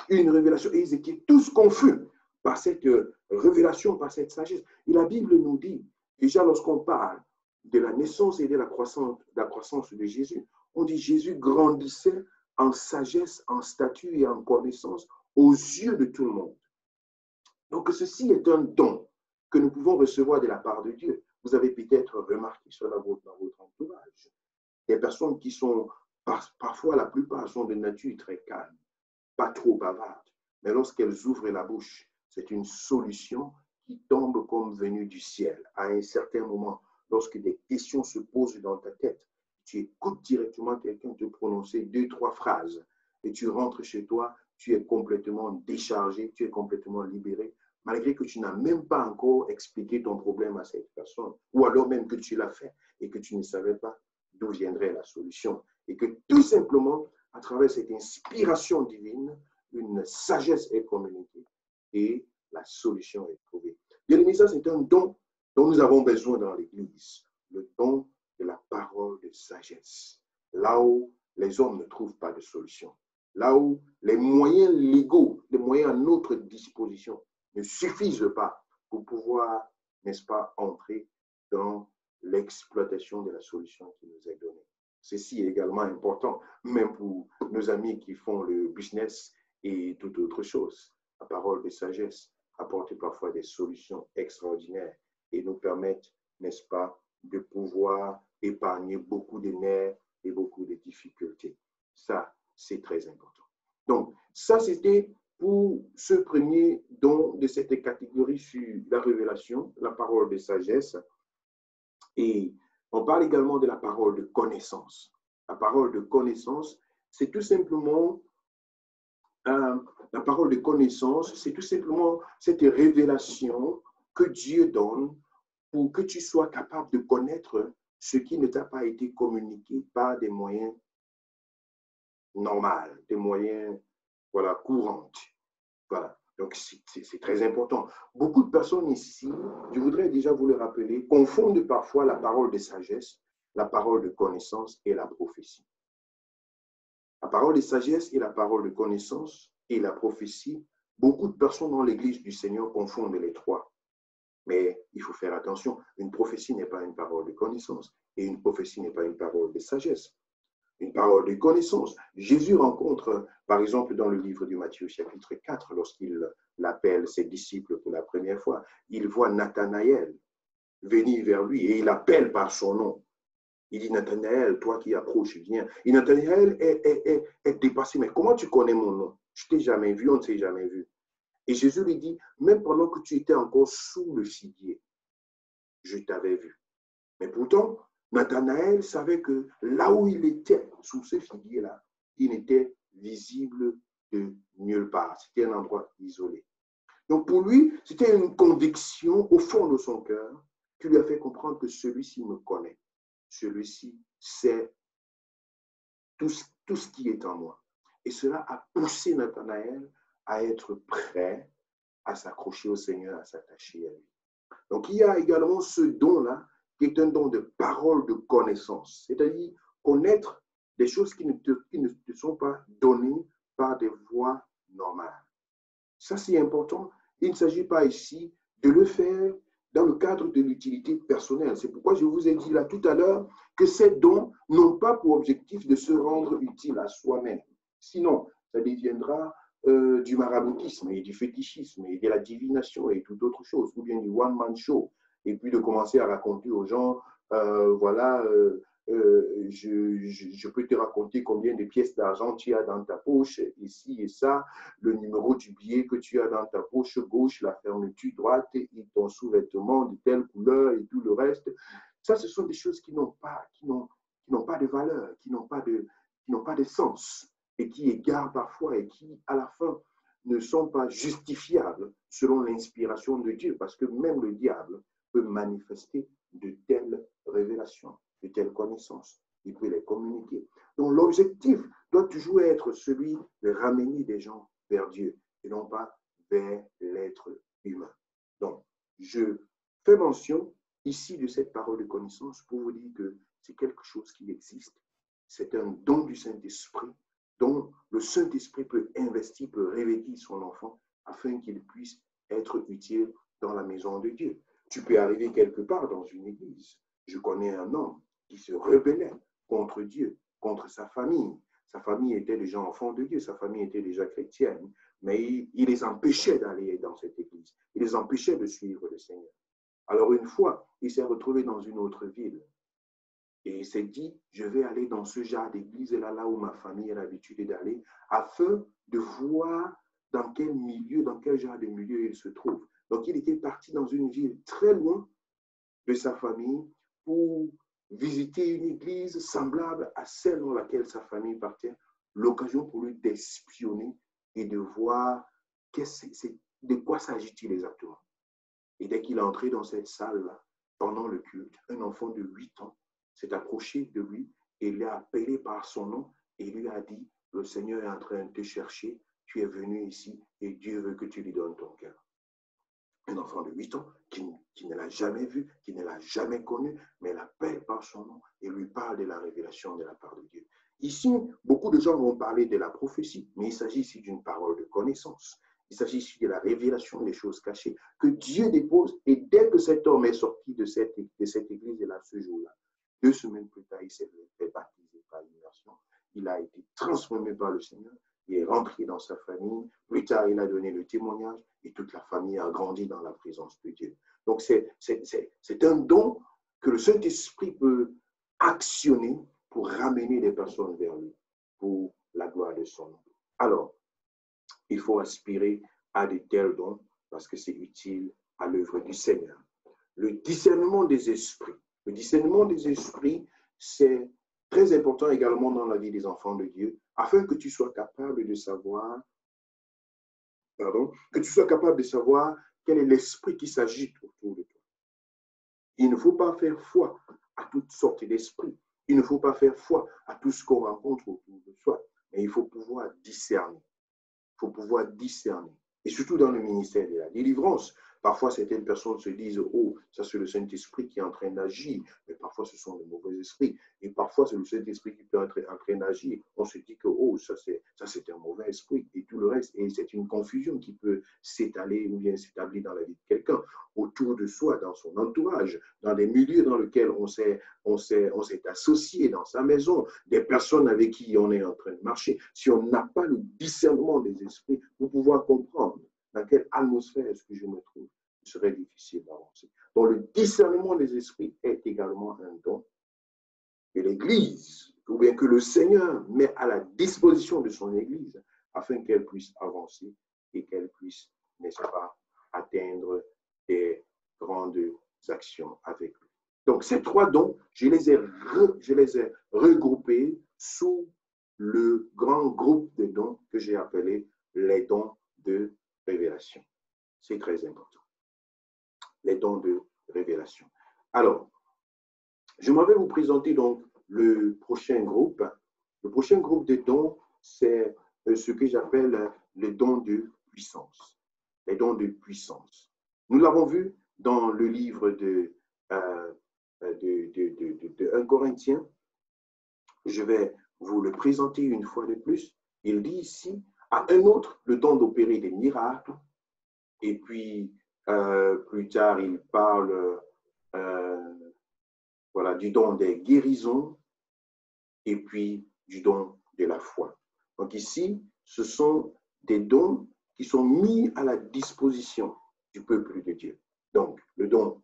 Une révélation. Et ils étaient tous confus par cette révélation, par cette sagesse. Et la Bible nous dit, déjà lorsqu'on parle de la naissance et de la croissance de Jésus, on dit Jésus grandissait en sagesse, en statut et en connaissance aux yeux de tout le monde. Donc ceci est un don que nous pouvons recevoir de la part de Dieu. Vous avez peut-être remarqué cela dans votre entourage. Des personnes qui sont, parfois la plupart sont de nature très calme, pas trop bavardes, mais lorsqu'elles ouvrent la bouche, c'est une solution qui tombe comme venue du ciel. À un certain moment, lorsque des questions se posent dans ta tête, tu écoutes directement quelqu'un te prononcer 2-3 phrases et tu rentres chez toi, tu es complètement déchargé, tu es complètement libéré, malgré que tu n'as même pas encore expliqué ton problème à cette personne, ou alors même que tu l'as fait et que tu ne savais pas d'où viendrait la solution. Et que tout simplement, à travers cette inspiration divine, une sagesse est communiquée et la solution est trouvée. Bien aimé, ça c'est un don dont nous avons besoin dans l'Église, le don de la parole de sagesse, là où les hommes ne trouvent pas de solution, là où les moyens légaux, les moyens à notre disposition ne suffisent pas pour pouvoir, n'est-ce pas, entrer dans l'exploitation de la solution qui nous est donnée. Ceci est également important, même pour nos amis qui font le business et toute autre chose. La parole de sagesse apporte parfois des solutions extraordinaires et nous permettent, n'est-ce pas, de pouvoir épargner beaucoup de nerfs et beaucoup de difficultés. Ça, c'est très important. Donc, ça, c'était pour ce premier don de cette catégorie sur la révélation, la parole de sagesse. Et on parle également de la parole de connaissance. La parole de connaissance, c'est tout simplement la parole de connaissance, c'est tout simplement cette révélation que Dieu donne pour que tu sois capable de connaître ce qui ne t'a pas été communiqué par des moyens normaux, des moyens courants. Voilà. Donc, c'est très important. Beaucoup de personnes ici, je voudrais déjà vous le rappeler, confondent parfois la parole de sagesse, la parole de connaissance et la prophétie. La parole de sagesse et la parole de connaissance et la prophétie, beaucoup de personnes dans l'Église du Seigneur confondent les trois. Mais il faut faire attention, une prophétie n'est pas une parole de connaissance et une prophétie n'est pas une parole de sagesse. Une parole de connaissance. Jésus rencontre, par exemple, dans le livre de Matthieu, chapitre 4, lorsqu'il appelle ses disciples pour la première fois, il voit Nathanaël venir vers lui et il appelle par son nom. Il dit, Nathanaël, toi qui approches, viens. Et Nathanaël est dépassé. Mais comment tu connais mon nom? Je ne t'ai jamais vu, on ne s'est jamais vu. Et Jésus lui dit, même pendant que tu étais encore sous le figuier, je t'avais vu. Mais pourtant, Nathanaël savait que là où il était, sous ce figuier-là, il n'était visible de nulle part. C'était un endroit isolé. Donc pour lui, c'était une conviction au fond de son cœur qui lui a fait comprendre que celui-ci me connaît. Celui-ci sait tout ce qui est en moi. Et cela a poussé Nathanaël à être prêt à s'accrocher au Seigneur, à s'attacher à lui. Donc il y a également ce don-là qui est un don de parole de connaissance, c'est-à-dire connaître des choses qui ne te sont pas données par des voies normales. Ça, c'est important. Il ne s'agit pas ici de le faire dans le cadre de l'utilité personnelle. C'est pourquoi je vous ai dit là tout à l'heure que ces dons n'ont pas pour objectif de se rendre utile à soi-même. Sinon, ça deviendra du maraboutisme et du fétichisme et de la divination et toute autre chose, ou bien du one-man show. Et puis de commencer à raconter aux gens, je peux te raconter combien de pièces d'argent tu as dans ta poche, ici et ça, le numéro du billet que tu as dans ta poche gauche, la fermeture droite et ton sous-vêtement de telle couleur et tout le reste. Ça, ce sont des choses qui n'ont pas de valeur, qui n'ont pas de sens et qui égarent parfois et qui, à la fin, ne sont pas justifiables selon l'inspiration de Dieu, parce que même le diable peut manifester de telles révélations, de telles connaissances. Il peut les communiquer. Donc l'objectif doit toujours être celui de ramener des gens vers Dieu et non pas vers l'être humain. Donc, je fais mention ici de cette parole de connaissance pour vous dire que c'est quelque chose qui existe. C'est un don du Saint-Esprit dont le Saint-Esprit peut investir, peut réveiller son enfant afin qu'il puisse être utile dans la maison de Dieu. Tu peux arriver quelque part dans une église. Je connais un homme qui se rebellait contre Dieu, contre sa famille. Sa famille était déjà enfant de Dieu, sa famille était déjà chrétienne, mais il les empêchait d'aller dans cette église. Il les empêchait de suivre le Seigneur. Alors une fois, il s'est retrouvé dans une autre ville. Et il s'est dit, je vais aller dans ce genre d'église là où ma famille a l'habitude d'aller, afin de voir dans quel milieu, dans quel genre de milieu il se trouve. Donc il était parti dans une ville très loin de sa famille pour visiter une église semblable à celle dans laquelle sa famille appartient, l'occasion pour lui d'espionner et de voir de quoi s'agit-il exactement. Et dès qu'il est entré dans cette salle-là, pendant le culte, un enfant de 8 ans s'est approché de lui et l'a appelé par son nom et lui a dit, le Seigneur est en train de te chercher, tu es venu ici et Dieu veut que tu lui donnes ton cœur. Un enfant de 8 ans qui ne l'a jamais vu, qui ne l'a jamais connu, mais l'appelle par son nom et lui parle de la révélation de la part de Dieu. Ici, beaucoup de gens vont parler de la prophétie, mais il s'agit ici d'une parole de connaissance. Il s'agit ici de la révélation des choses cachées que Dieu dépose. Et dès que cet homme est sorti de cette église-là ce jour-là, 2 semaines plus tard, il s'est fait baptiser par l'immersion. Il a été transformé par le Seigneur. Il est rentré dans sa famille. Plus tard, il a donné le témoignage et toute la famille a grandi dans la présence de Dieu. Donc, c'est un don que le Saint-Esprit peut actionner pour ramener des personnes vers lui, pour la gloire de son nom. Alors, il faut aspirer à de tels dons parce que c'est utile à l'œuvre du Seigneur. Le discernement des esprits. Le discernement des esprits, c'est très important également dans la vie des enfants de Dieu, afin que tu sois capable de savoir, quel est l'esprit qui s'agite autour de toi. Il ne faut pas faire foi à toutes sortes d'esprits. Il ne faut pas faire foi à tout ce qu'on rencontre autour de soi. Mais il faut pouvoir discerner. Il faut pouvoir discerner. Et surtout dans le ministère de la délivrance. Parfois, certaines personnes se disent, oh, ça c'est le Saint-Esprit qui est en train d'agir. Mais parfois, ce sont de mauvais esprits. Et parfois, c'est le Saint-Esprit qui peut être en train d'agir. On se dit que, oh, ça c'est un mauvais esprit. Et tout le reste. Et c'est une confusion qui peut s'étaler ou bien s'établir dans la vie de quelqu'un, autour de soi, dans son entourage, dans des milieux dans lesquels on s'est associé, dans sa maison, des personnes avec qui on est en train de marcher. Si on n'a pas le discernement des esprits pour pouvoir comprendre dans quelle atmosphère est-ce que je me trouve, ce serait difficile d'avancer. Donc, le discernement des esprits est également un don que l'Église, ou bien que le Seigneur met à la disposition de son Église, afin qu'elle puisse avancer et qu'elle puisse, n'est-ce pas, atteindre des grandes actions avec lui. Donc, ces 3 dons, je les ai regroupés sous le grand groupe de dons que j'ai appelé les dons de révélation. C'est très important. Les dons de révélation. Alors, je m'en vais vous présenter donc le prochain groupe. Le prochain groupe de dons, c'est ce que j'appelle les dons de puissance. Les dons de puissance. Nous l'avons vu dans le livre de 1 Corinthiens. Je vais vous le présenter une fois de plus. Il dit ici, à un autre, le don d'opérer des miracles. Et puis, plus tard, il parle du don des guérisons et puis du don de la foi. Donc ici, ce sont des dons qui sont mis à la disposition du peuple de Dieu. Donc, le don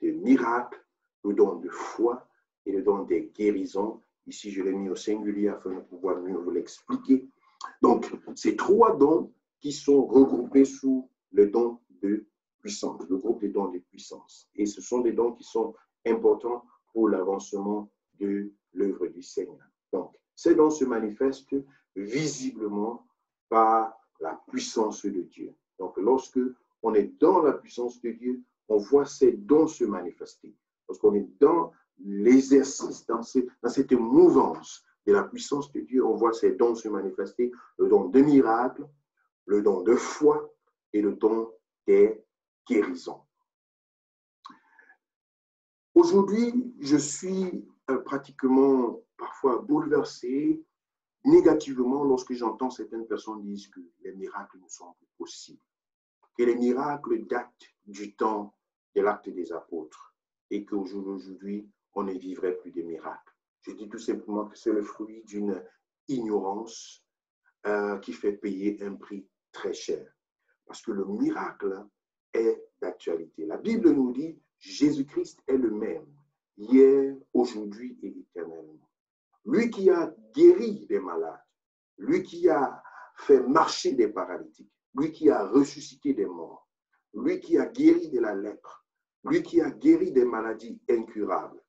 des miracles, le don de foi et le don des guérisons. Ici, je l'ai mis au singulier afin de pouvoir mieux vous l'expliquer. Donc, ces 3 dons qui sont regroupés sous le don de puissance, le groupe des dons de puissance. Et ce sont des dons qui sont importants pour l'avancement de l'œuvre du Seigneur. Donc, ces dons se manifestent visiblement par la puissance de Dieu. Donc, lorsque on est dans la puissance de Dieu, on voit ces dons se manifester. Lorsqu'on est dans l'exercice, dans cette mouvance de la puissance de Dieu, on voit ces dons se manifester, le don de miracles, le don de foi et le don des guérisons. Aujourd'hui, je suis pratiquement parfois bouleversé négativement lorsque j'entends certaines personnes dire que les miracles ne sont plus possibles, que les miracles datent du temps de l'acte des apôtres et qu'aujourd'hui, on ne vivrait plus des miracles. Je dis tout simplement que c'est le fruit d'une ignorance qui fait payer un prix très cher. Parce que le miracle est d'actualité. La Bible nous dit Jésus-Christ est le même, hier, aujourd'hui et éternellement. Lui qui a guéri des malades, lui qui a fait marcher des paralytiques, lui qui a ressuscité des morts, lui qui a guéri de la lèpre, lui qui a guéri des maladies incurables,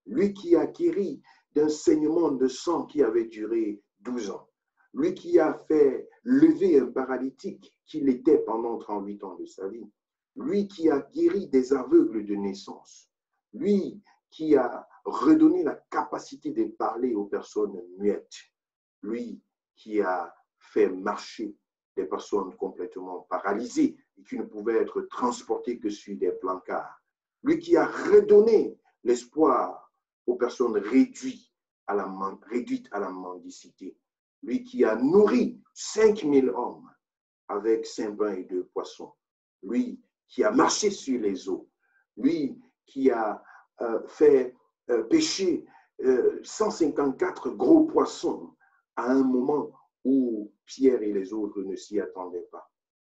lui qui a guéri d'un saignement de sang qui avait duré 12 ans, lui qui a fait lever un paralytique qui l'était pendant 38 ans de sa vie, lui qui a guéri des aveugles de naissance, lui qui a redonné la capacité de parler aux personnes muettes, lui qui a fait marcher des personnes complètement paralysées et qui ne pouvaient être transportées que sur des plancards, lui qui a redonné l'espoir aux personnes réduites à la mendicité, lui qui a nourri 5000 hommes avec 5 pains et 2 poissons, lui qui a marché sur les eaux, lui qui a fait pêcher 154 gros poissons à un moment où Pierre et les autres ne s'y attendaient pas,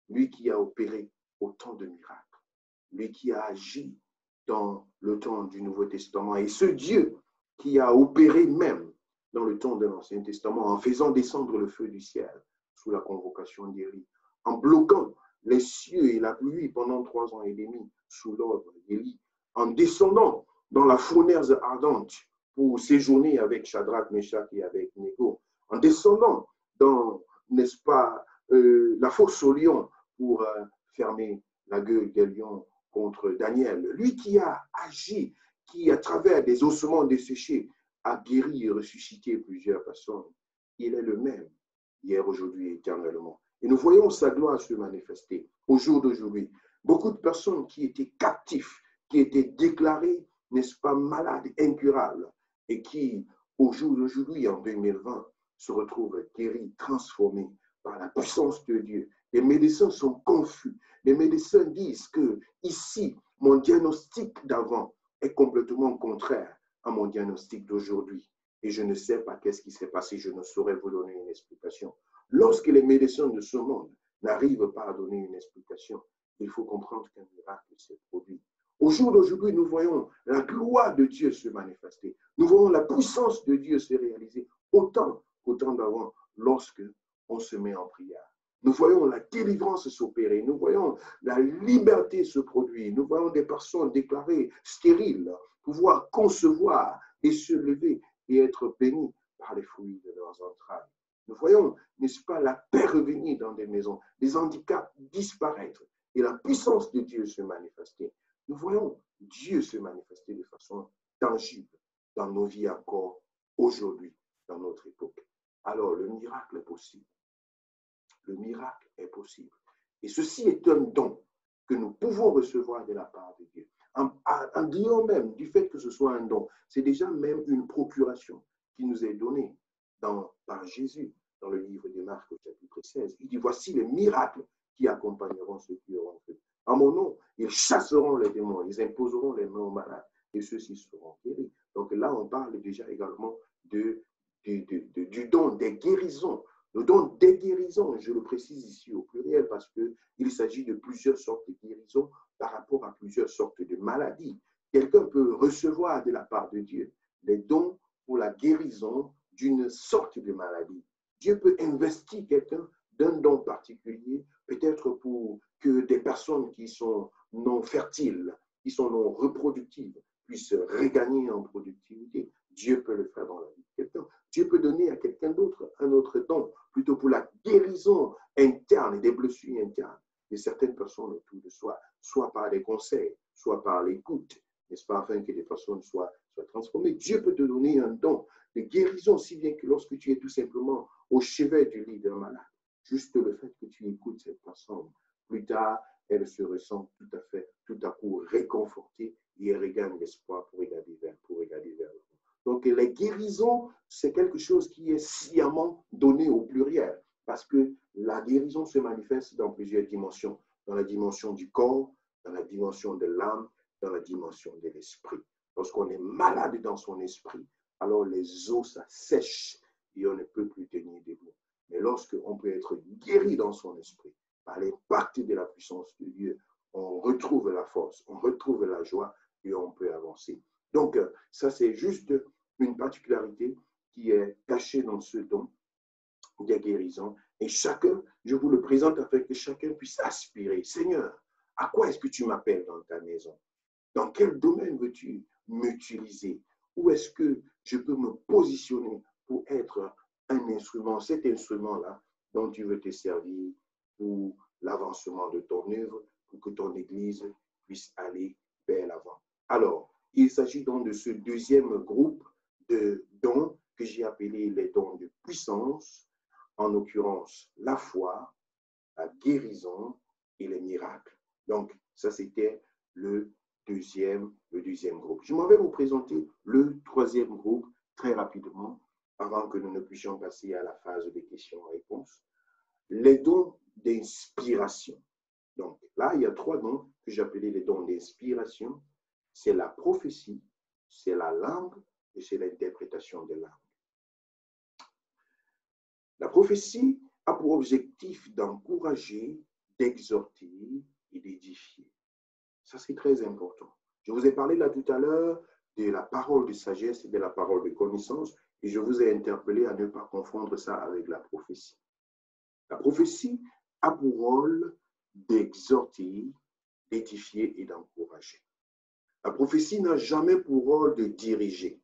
lui qui a opéré autant de miracles, lui qui a agi dans le temps du Nouveau Testament, et ce Dieu qui a opéré même dans le temps de l'Ancien Testament en faisant descendre le feu du ciel sous la convocation d'Élie, en bloquant les cieux et la pluie pendant 3 ans et demi sous l'ordre d'Élie, en descendant dans la fournaise ardente pour séjourner avec Shadrach, Meshach et avec Abednego, en descendant dans, n'est-ce pas, la fosse aux lions pour fermer la gueule des lions contre Daniel. Lui qui a agi, qui à travers des ossements desséchés a guéri et ressuscité plusieurs personnes. Il est le même, hier, aujourd'hui et éternellement. Et nous voyons sa gloire se manifester au jour d'aujourd'hui. Beaucoup de personnes qui étaient captifs, qui étaient déclarées, n'est-ce pas, malades, incurables, et qui, au jour d'aujourd'hui, en 2020, se retrouvent guéris, transformés par la puissance de Dieu. Les médecins sont confus. Les médecins disent que ici, mon diagnostic d'avant est complètement contraire à mon diagnostic d'aujourd'hui. Et je ne sais pas qu'est-ce qui s'est passé, je ne saurais vous donner une explication. Lorsque les médecins de ce monde n'arrivent pas à donner une explication, il faut comprendre qu'un miracle s'est produit. Au jour d'aujourd'hui, nous voyons la gloire de Dieu se manifester. Nous voyons la puissance de Dieu se réaliser autant qu'autant d'avant lorsque on se met en prière. Nous voyons la délivrance s'opérer, nous voyons la liberté se produire, nous voyons des personnes déclarées stériles, pouvoir concevoir et se lever et être bénies par les fruits de leurs entrailles. Nous voyons, n'est-ce pas, la paix revenir dans des maisons, les handicaps disparaître et la puissance de Dieu se manifester. Nous voyons Dieu se manifester de façon tangible dans nos vies encore aujourd'hui, dans notre époque. Alors, le miracle est possible. Le miracle est possible. Et ceci est un don que nous pouvons recevoir de la part de Dieu. En disant même du fait que ce soit un don, c'est déjà même une procuration qui nous est donnée par Jésus dans le livre de Marc au chapitre 16. Il dit, voici les miracles qui accompagneront ceux qui auront cru. En mon nom, ils chasseront les démons, ils imposeront les mains aux malades et ceux-ci seront guéris. Donc là, on parle déjà également du don des guérisons. Le don des guérisons, je le précise ici au pluriel parce qu'il s'agit de plusieurs sortes de guérisons par rapport à plusieurs sortes de maladies. Quelqu'un peut recevoir de la part de Dieu les dons pour la guérison d'une sorte de maladie. Dieu peut investir quelqu'un d'un don particulier, peut-être pour que des personnes qui sont non fertiles, qui sont non reproductives, puissent regagner en productivité. Dieu peut le faire dans la vie de quelqu'un. Dieu peut donner à quelqu'un d'autre un autre don, plutôt pour la guérison interne et des blessures internes de certaines personnes autour de soi, soit par des conseils, soit par l'écoute, n'est-ce pas, afin que les personnes soient transformées. Dieu peut te donner un don de guérison, si bien que lorsque tu es tout simplement au chevet du lit d'un malade, juste le fait que tu écoutes cette personne, plus tard, elle se ressent tout à coup réconfortée et elle regagne l'espoir pour regarder vers l'avant. Donc, les guérisons, c'est quelque chose qui est sciemment donné au pluriel, parce que la guérison se manifeste dans plusieurs dimensions, dans la dimension du corps, dans la dimension de l'âme, dans la dimension de l'esprit. Lorsqu'on est malade dans son esprit, alors les os s'assèchent et on ne peut plus tenir debout. Mais lorsqu'on peut être guéri dans son esprit, par l'impact de la puissance de Dieu, on retrouve la force, on retrouve la joie et on peut avancer. Donc, ça, c'est juste une particularité qui est cachée dans ce don des guérisons. Et chacun, je vous le présente afin que chacun puisse aspirer. Seigneur, à quoi est-ce que tu m'appelles dans ta maison? Dans quel domaine veux-tu m'utiliser? où est-ce que je peux me positionner pour être un instrument, cet instrument-là dont tu veux te servir pour l'avancement de ton œuvre, pour que ton Église puisse aller vers l'avant. Alors, il s'agit donc de ce deuxième groupe de dons que j'ai appelé les dons de puissance, en l'occurrence la foi, la guérison et les miracles. Donc, ça, c'était le deuxième groupe. Je m'en vais vous présenter le troisième groupe très rapidement, avant que nous ne puissions passer à la phase des questions-réponses. Les dons d'inspiration. Donc, là, il y a trois dons que j'appelais les dons d'inspiration. C'est la prophétie, c'est la langue et c'est l'interprétation des langues. La prophétie a pour objectif d'encourager, d'exhorter et d'édifier. Ça, c'est très important. Je vous ai parlé là tout à l'heure de la parole de sagesse et de la parole de connaissance, et je vous ai interpellé à ne pas confondre ça avec la prophétie. La prophétie a pour rôle d'exhorter, d'édifier et d'encourager. La prophétie n'a jamais pour rôle de diriger.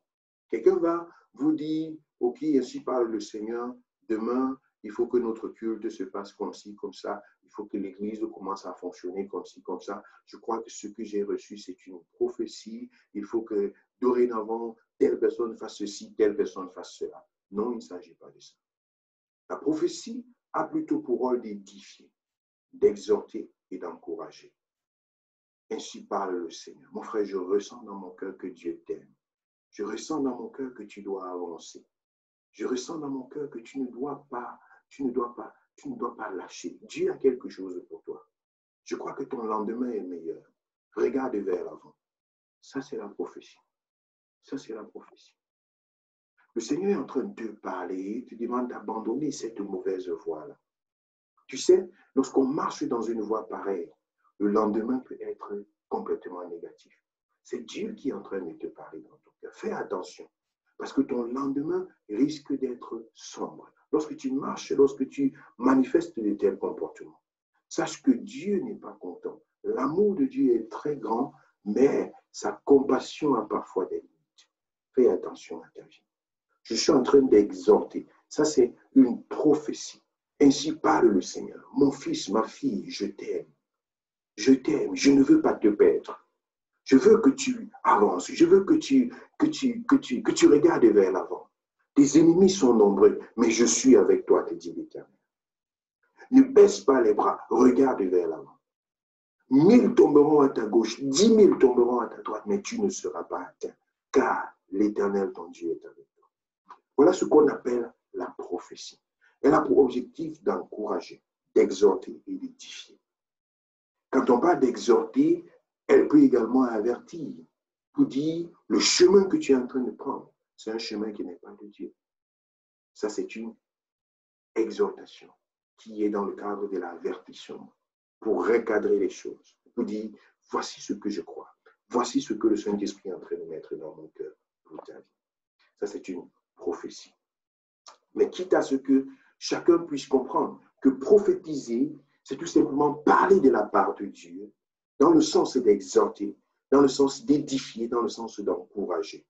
Quelqu'un va vous dire, OK, ainsi parle le Seigneur, demain, il faut que notre culte se passe comme ci, comme ça. Il faut que l'Église commence à fonctionner comme ci, comme ça. Je crois que ce que j'ai reçu, c'est une prophétie. Il faut que dorénavant, telle personne fasse ceci, telle personne fasse cela. Non, il ne s'agit pas de ça. La prophétie a plutôt pour rôle d'édifier, d'exhorter et d'encourager. Ainsi parle le Seigneur. Mon frère, je ressens dans mon cœur que Dieu t'aime. Je ressens dans mon cœur que tu dois avancer. Je ressens dans mon cœur que tu ne dois pas lâcher. Dieu a quelque chose pour toi. Je crois que ton lendemain est meilleur. Regarde vers l'avant. Ça, c'est la prophétie. Ça, c'est la prophétie. Le Seigneur est en train de te parler, il te demande d'abandonner cette mauvaise voie-là. Tu sais, lorsqu'on marche dans une voie pareille, le lendemain peut être complètement négatif. C'est Dieu qui est en train de te parler dans ton cœur. Fais attention, parce que ton lendemain risque d'être sombre. Lorsque tu marches, lorsque tu manifestes de tels comportements, sache que Dieu n'est pas content. L'amour de Dieu est très grand, mais sa compassion a parfois des limites. Fais attention à ta vie. Je suis en train d'exhorter. Ça, c'est une prophétie. Ainsi parle le Seigneur. Mon fils, ma fille, je t'aime. Je t'aime. Je ne veux pas te perdre. Je veux que tu avances. Je veux que tu regardes vers l'avant. Tes ennemis sont nombreux, mais je suis avec toi, te dit l'Éternel. Ne baisse pas les bras. Regarde vers l'avant. 1000 tomberont à ta gauche, 10 000 tomberont à ta droite, mais tu ne seras pas atteint, car l'Éternel, ton Dieu, est avec toi. Voilà ce qu'on appelle la prophétie. Elle a pour objectif d'encourager, d'exhorter et d'édifier. Quand on parle d'exhorter, elle peut également avertir pour dire le chemin que tu es en train de prendre, c'est un chemin qui n'est pas de Dieu. Ça, c'est une exhortation qui est dans le cadre de l'avertissement pour recadrer les choses, pour dire voici ce que je crois, voici ce que le Saint-Esprit est en train de mettre dans mon cœur pour ta vie. Ça, c'est une prophétie. Mais quitte à ce que chacun puisse comprendre que prophétiser, c'est tout simplement parler de la part de Dieu, dans le sens d'exhorter, dans le sens d'édifier, dans le sens d'encourager.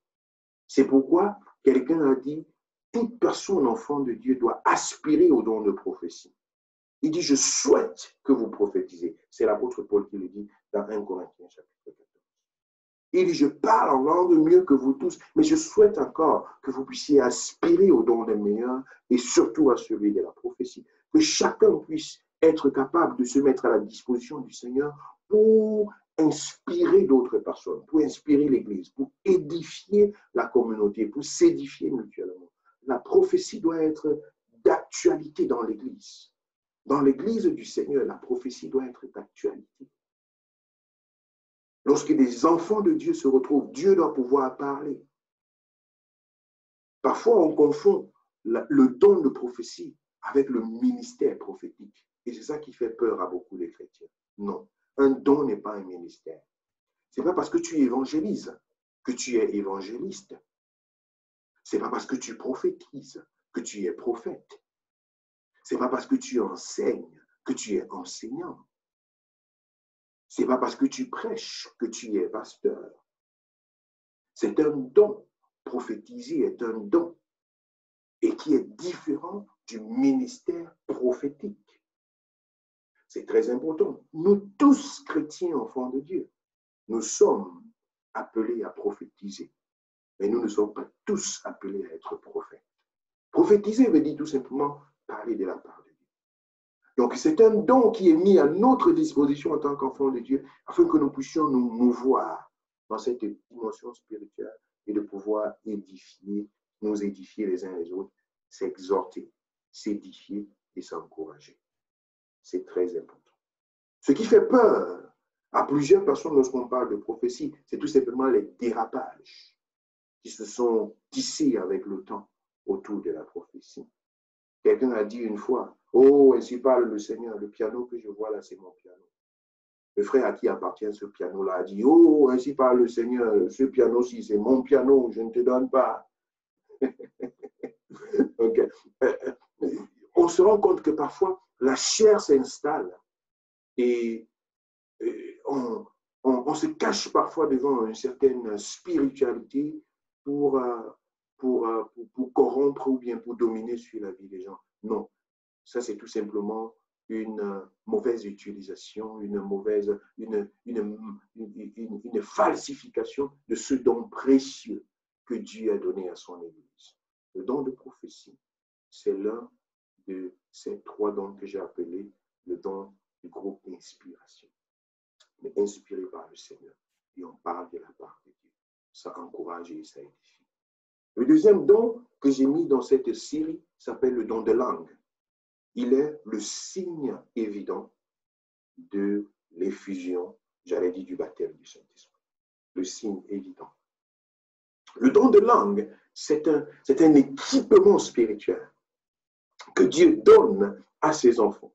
C'est pourquoi quelqu'un a dit, toute personne enfant de Dieu doit aspirer au don de prophétie. Il dit, je souhaite que vous prophétisez. C'est l'apôtre Paul qui le dit dans 1 Corinthiens chapitre 14. Il dit, je parle en langue mieux que vous tous, mais je souhaite encore que vous puissiez aspirer au don des meilleurs et surtout à celui de la prophétie. Que chacun puisse être capable de se mettre à la disposition du Seigneur pour inspirer d'autres personnes, pour inspirer l'Église, pour édifier la communauté, pour s'édifier mutuellement. La prophétie doit être d'actualité dans l'Église. Dans l'Église du Seigneur, la prophétie doit être d'actualité. Lorsque des enfants de Dieu se retrouvent, Dieu doit pouvoir parler. Parfois, on confond le don de prophétie avec le ministère prophétique. Et c'est ça qui fait peur à beaucoup de chrétiens. Non, un don n'est pas un ministère. Ce n'est pas parce que tu évangélises que tu es évangéliste. Ce n'est pas parce que tu prophétises que tu es prophète. Ce n'est pas parce que tu enseignes que tu es enseignant. Ce n'est pas parce que tu prêches que tu es pasteur. C'est un don prophétiser est un don et qui est différent du ministère prophétique. C'est très important. Nous tous, chrétiens, enfants de Dieu, nous sommes appelés à prophétiser. Mais nous ne sommes pas tous appelés à être prophètes. Prophétiser veut dire tout simplement parler de la part de Dieu. Donc, c'est un don qui est mis à notre disposition en tant qu'enfants de Dieu, afin que nous puissions nous mouvoir dans cette dimension spirituelle et de pouvoir édifier, nous édifier les uns les autres, s'exhorter, s'édifier et s'encourager. C'est très important. Ce qui fait peur à plusieurs personnes lorsqu'on parle de prophétie, c'est tout simplement les dérapages qui se sont tissés avec le temps autour de la prophétie. Quelqu'un a dit une fois, « Oh, ainsi parle le Seigneur, le piano que je vois là, c'est mon piano. » Le frère à qui appartient ce piano-là a dit, « Oh, ainsi parle le Seigneur, ce piano-ci, c'est mon piano, je ne te donne pas. » Okay. On se rend compte que parfois, la chair s'installe et on se cache parfois devant une certaine spiritualité pour corrompre ou bien pour dominer sur la vie des gens. Non, ça c'est tout simplement une mauvaise utilisation, une falsification de ce don précieux que Dieu a donné à son Église. Le don de prophétie, c'est l'un de ces trois dons que j'ai appelés le don du groupe inspiration. Mais inspiré par le Seigneur. Et on parle de la part de Dieu. Ça encourage et ça édifie. Le deuxième don que j'ai mis dans cette série s'appelle le don de langue. Il est le signe évident de l'effusion, j'allais dire du baptême du Saint-Esprit. Le signe évident. Le don de langue, c'est un équipement spirituel que Dieu donne à ses enfants.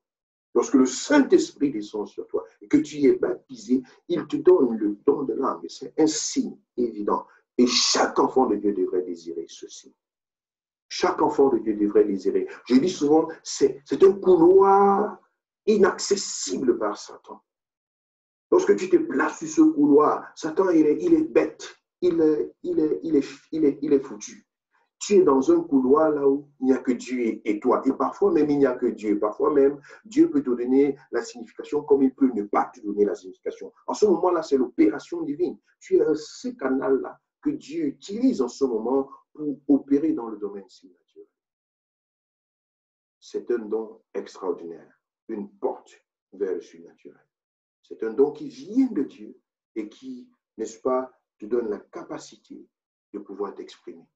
Lorsque le Saint-Esprit descend sur toi et que tu es baptisé, il te donne le don de langue. C'est un signe évident. Et chaque enfant de Dieu devrait désirer ceci. Chaque enfant de Dieu devrait désirer. Je dis souvent, c'est un couloir inaccessible par Satan. Lorsque tu te places sur ce couloir, Satan, il est bête. Il est foutu. Tu es dans un couloir là où il n'y a que Dieu et toi. Et parfois même, il n'y a que Dieu. Parfois même, Dieu peut te donner la signification comme il peut ne pas te donner la signification. En ce moment-là, c'est l'opération divine. Tu es ce canal-là que Dieu utilise en ce moment pour opérer dans le domaine surnaturel. C'est un don extraordinaire, une porte vers le surnaturel. C'est un don qui vient de Dieu et qui, n'est-ce pas, te donne la capacité de pouvoir t'exprimer.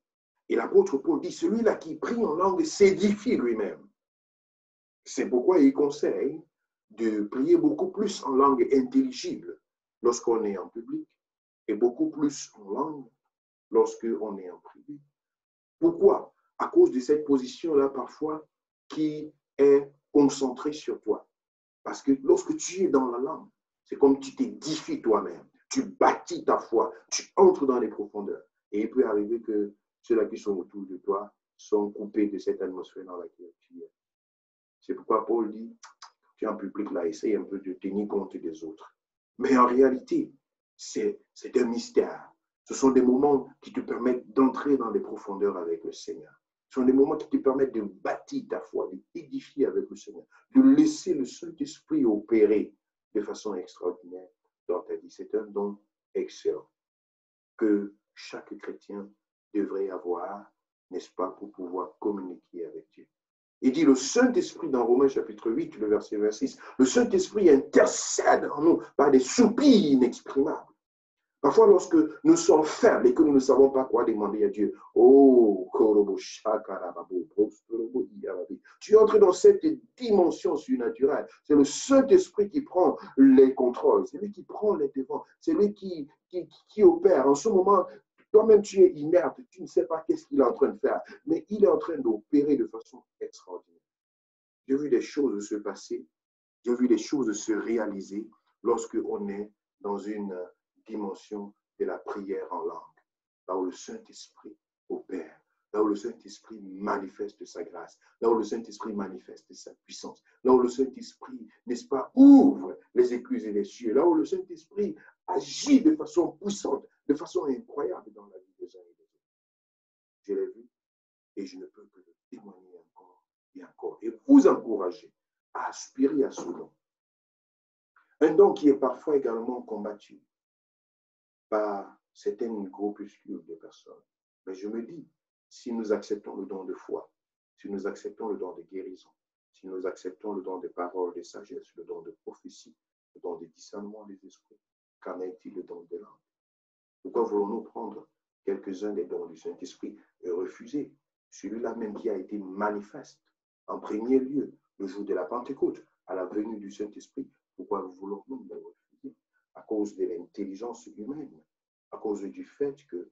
Et l'apôtre Paul dit, celui-là qui prie en langue s'édifie lui-même. C'est pourquoi il conseille de prier beaucoup plus en langue intelligible lorsqu'on est en public et beaucoup plus en langue lorsqu'on est en privé. Pourquoi? À cause de cette position-là parfois qui est concentrée sur toi. Parce que lorsque tu es dans la langue, c'est comme tu t'édifies toi-même. Tu bâtis ta foi, tu entres dans les profondeurs. Et il peut arriver que ceux-là qui sont autour de toi sont coupés de cette atmosphère dans laquelle tu es. C'est pourquoi Paul dit, tu es en public là, essaye un peu de tenir compte des autres. Mais en réalité, c'est un mystère. Ce sont des moments qui te permettent d'entrer dans les profondeurs avec le Seigneur. Ce sont des moments qui te permettent de bâtir ta foi, de t'édifier avec le Seigneur, de laisser le Saint-Esprit opérer de façon extraordinaire dans ta vie. C'est un don excellent que chaque chrétien devrait avoir, n'est-ce pas, pour pouvoir communiquer avec Dieu. Il dit le Saint-Esprit dans Romains chapitre 8, le verset 26, le Saint-Esprit intercède en nous par des soupirs inexprimables. Parfois, lorsque nous sommes faibles et que nous ne savons pas quoi demander à Dieu, oh, tu entres dans cette dimension surnaturelle. C'est le Saint-Esprit qui prend les contrôles, c'est lui qui prend les devants, c'est lui qui opère. En ce moment, toi-même, tu es inerte, tu ne sais pas qu'est-ce qu'il est en train de faire, mais il est en train d'opérer de façon extraordinaire. J'ai vu des choses se passer, j'ai vu des choses se réaliser lorsque on est dans une dimension de la prière en langue, là où le Saint-Esprit opère, là où le Saint-Esprit manifeste sa grâce, là où le Saint-Esprit manifeste sa puissance, là où le Saint-Esprit, n'est-ce pas, ouvre les écluses et les cieux, là où le Saint-Esprit agit de façon puissante, de façon incroyable dans la vie des uns et des autres. je l'ai vu et je ne peux que le témoigner encore et encore. Et vous encourager à aspirer à ce don. Un don qui est parfois également combattu par certaines groupuscules de personnes. Mais je me dis, si nous acceptons le don de foi, si nous acceptons le don de guérison, si nous acceptons le don de paroles de sagesse, le don de prophétie, le don de discernement des esprits, qu'en est-il le don de langue? Pourquoi voulons-nous prendre quelques-uns des dons du Saint-Esprit et refuser celui-là même qui a été manifeste en premier lieu le jour de la Pentecôte, à la venue du Saint-Esprit? Pourquoi voulons-nous le refuser? À cause de l'intelligence humaine, à cause du fait que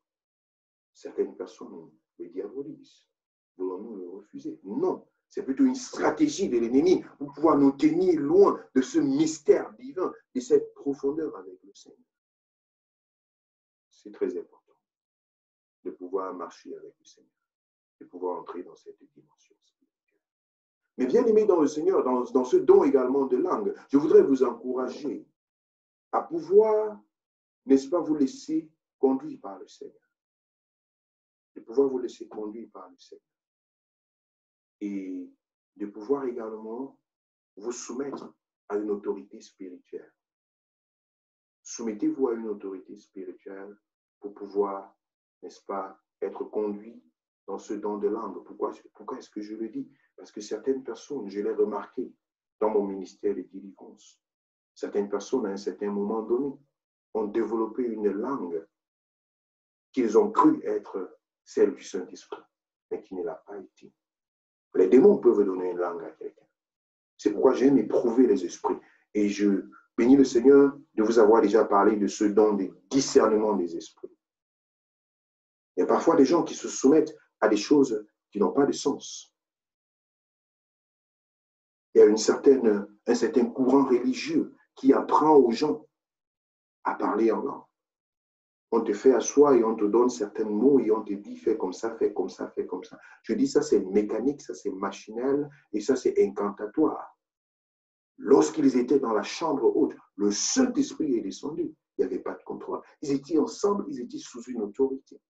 certaines personnes le diabolisent. Voulons-nous le refuser? Non, c'est plutôt une stratégie de l'ennemi pour pouvoir nous tenir loin de ce mystère divin, de cette profondeur avec le Seigneur. C'est très important de pouvoir marcher avec le Seigneur, de pouvoir entrer dans cette dimension spirituelle. Mais bien aimé dans le Seigneur, dans ce don également de langue, je voudrais vous encourager à pouvoir, n'est-ce pas, vous laisser conduire par le Seigneur. De pouvoir vous laisser conduire par le Seigneur. Et de pouvoir également vous soumettre à une autorité spirituelle. Soumettez-vous à une autorité spirituelle pour pouvoir, n'est-ce pas, être conduit dans ce don de langue. Pourquoi est-ce que je le dis? Parce que certaines personnes, je l'ai remarqué dans mon ministère de délivrance, certaines personnes, à un certain moment donné, ont développé une langue qu'ils ont cru être celle du Saint-Esprit, mais qui ne l'a pas été. Les démons peuvent donner une langue à quelqu'un. C'est pourquoi j'aime éprouver les esprits. Et je bénis le Seigneur de vous avoir déjà parlé de ce don de discernement des esprits. Il y a parfois des gens qui se soumettent à des choses qui n'ont pas de sens. Il y a un certain courant religieux qui apprend aux gens à parler en langue. On te fait asseoir et on te donne certains mots et on te dit fais comme ça, fais comme ça, fais comme ça. Je dis ça c'est mécanique, ça c'est machinel et ça c'est incantatoire. Lorsqu'ils étaient dans la chambre haute, le Saint-Esprit est descendu. Il n'y avait pas de contrôle. Ils étaient ensemble, ils étaient sous une autorité.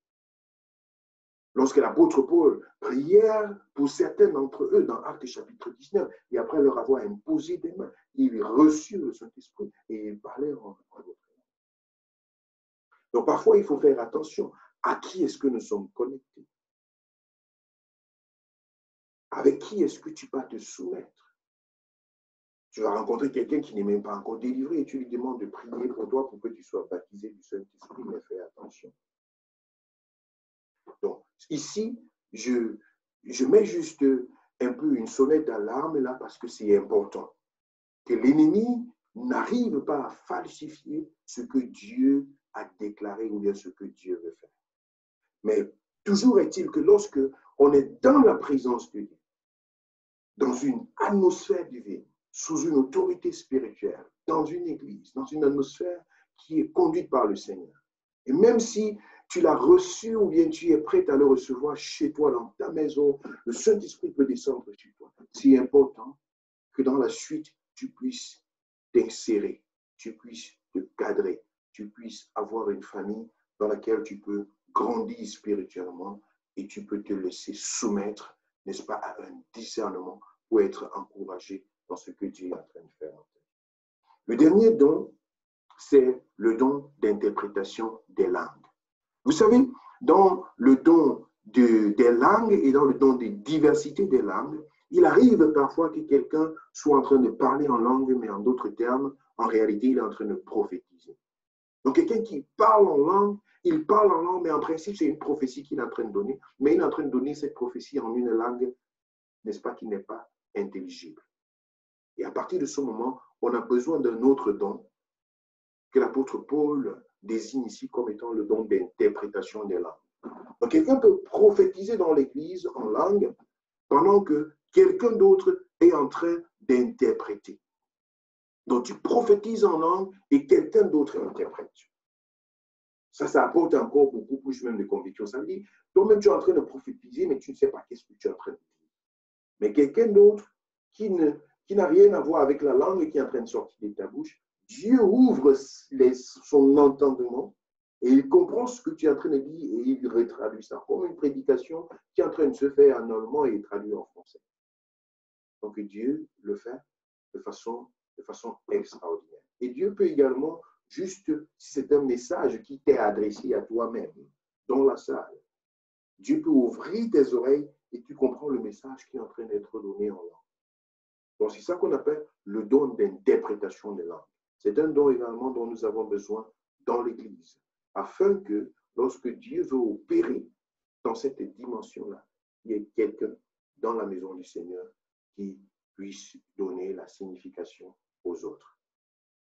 Lorsque l'apôtre Paul priait pour certains d'entre eux dans Actes chapitre 19, et après leur avoir imposé des mains, ils reçurent le Saint-Esprit et ils parlaient en d'autres langues. Donc parfois, il faut faire attention à qui est-ce que nous sommes connectés. Avec qui est-ce que tu vas te soumettre? Tu vas rencontrer quelqu'un qui n'est même pas encore délivré et tu lui demandes de prier pour toi pour que tu sois baptisé du Saint-Esprit, mais fais attention. Donc, ici, je mets juste un peu une sonnette d'alarme là parce que c'est important. Que l'ennemi n'arrive pas à falsifier ce que Dieu a déclaré ou bien ce que Dieu veut faire. Mais toujours est-il que lorsque on est dans la présence de Dieu, dans une atmosphère divine, sous une autorité spirituelle, dans une église, dans une atmosphère qui est conduite par le Seigneur, et même si tu l'as reçu ou bien tu es prêt à le recevoir chez toi, dans ta maison, le Saint-Esprit peut descendre chez toi. C'est important que dans la suite, tu puisses t'insérer, tu puisses te cadrer, tu puisses avoir une famille dans laquelle tu peux grandir spirituellement et tu peux te laisser soumettre, n'est-ce pas, à un discernement pour être encouragé dans ce que Dieu est en train de faire. Le dernier don, c'est le don d'interprétation des langues. Vous savez, dans le don des langues et dans le don des diversités des langues, il arrive parfois que quelqu'un soit en train de parler en langue, mais en d'autres termes, en réalité, il est en train de prophétiser. Donc, quelqu'un qui parle en langue, il parle en langue, mais en principe, c'est une prophétie qu'il est en train de donner, mais il est en train de donner cette prophétie en une langue, n'est-ce pas, qui n'est pas intelligible. Et à partir de ce moment, on a besoin d'un autre don que l'apôtre Paul désigne ici comme étant le don d'interprétation des langues. Donc, quelqu'un peut prophétiser dans l'Église en langue pendant que quelqu'un d'autre est en train d'interpréter. Donc, tu prophétises en langue et quelqu'un d'autre interprète. Ça apporte encore beaucoup plus même de conviction. Ça veut dire, toi-même, tu es en train de prophétiser, mais tu ne sais pas qu'est-ce que tu es en train de dire. Mais quelqu'un d'autre qui n'a rien à voir avec la langue et qui est en train de sortir de ta bouche, Dieu ouvre son entendement Et il comprend ce que tu es en train de dire et il retraduit ça comme une prédication qui est en train de se faire en allemand et traduit en français. Donc Dieu le fait de façon extraordinaire. Et Dieu peut également, juste si c'est un message qui t'est adressé à toi-même, dans la salle, Dieu peut ouvrir tes oreilles et tu comprends le message qui est en train d'être donné en langue. Donc c'est ça qu'on appelle le don d'interprétation des langues. C'est un don également dont nous avons besoin dans l'Église, afin que lorsque Dieu veut opérer dans cette dimension-là, il y ait quelqu'un dans la maison du Seigneur qui puisse donner la signification aux autres.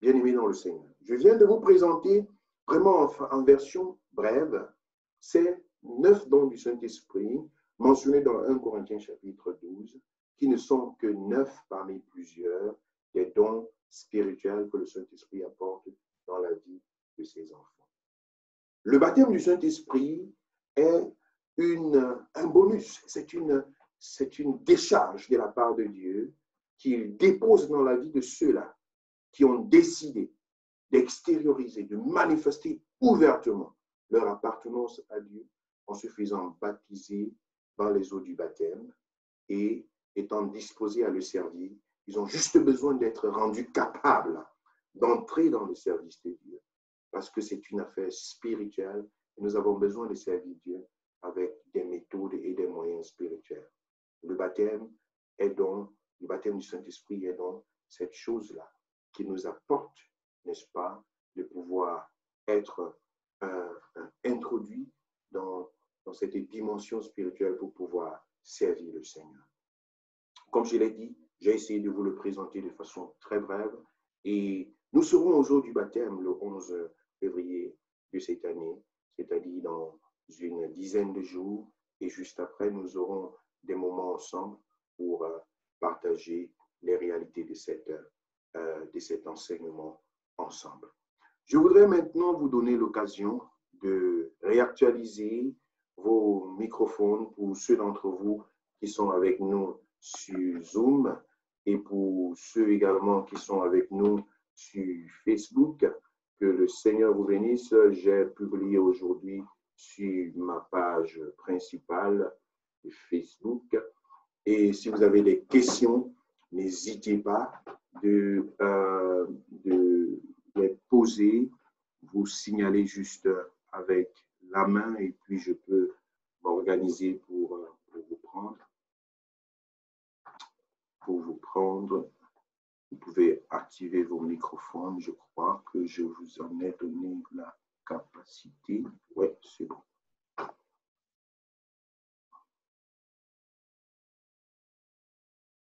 Bien-aimés dans le Seigneur, je viens de vous présenter vraiment en version brève ces 9 dons du Saint-Esprit mentionnés dans 1 Corinthiens chapitre 12, qui ne sont que 9 parmi plusieurs des dons spirituels que le Saint-Esprit apporte dans la vie de ses enfants. Le baptême du Saint-Esprit est un bonus, c'est une décharge de la part de Dieu qu'il dépose dans la vie de ceux-là qui ont décidé d'extérioriser, de manifester ouvertement leur appartenance à Dieu en se faisant baptiser dans les eaux du baptême et étant disposés à le servir. Ils ont juste besoin d'être rendus capables d'entrer dans le service de Dieu parce que c'est une affaire spirituelle et nous avons besoin de servir Dieu avec des méthodes et des moyens spirituels. Le baptême du Saint-Esprit est donc cette chose-là qui nous apporte, n'est-ce pas, de pouvoir être introduit dans cette dimension spirituelle pour pouvoir servir le Seigneur. Comme je l'ai dit, j'ai essayé de vous le présenter de façon très brève et nous serons au jour du baptême le 11 février de cette année, c'est-à-dire dans une dizaine de jours et juste après, nous aurons des moments ensemble pour partager les réalités de cet enseignement ensemble. Je voudrais maintenant vous donner l'occasion de réactualiser vos microphones pour ceux d'entre vous qui sont avec nous sur Zoom et pour ceux également qui sont avec nous sur Facebook. Que le Seigneur vous bénisse. J'ai publié aujourd'hui sur ma page principale de Facebook. Et si vous avez des questions, n'hésitez pas de les poser, vous signaler juste avec la main et puis je peux m'organiser pour vous prendre. Vous pouvez activer vos microphones. Je crois que je vous en ai donné la capacité. Oui, c'est bon.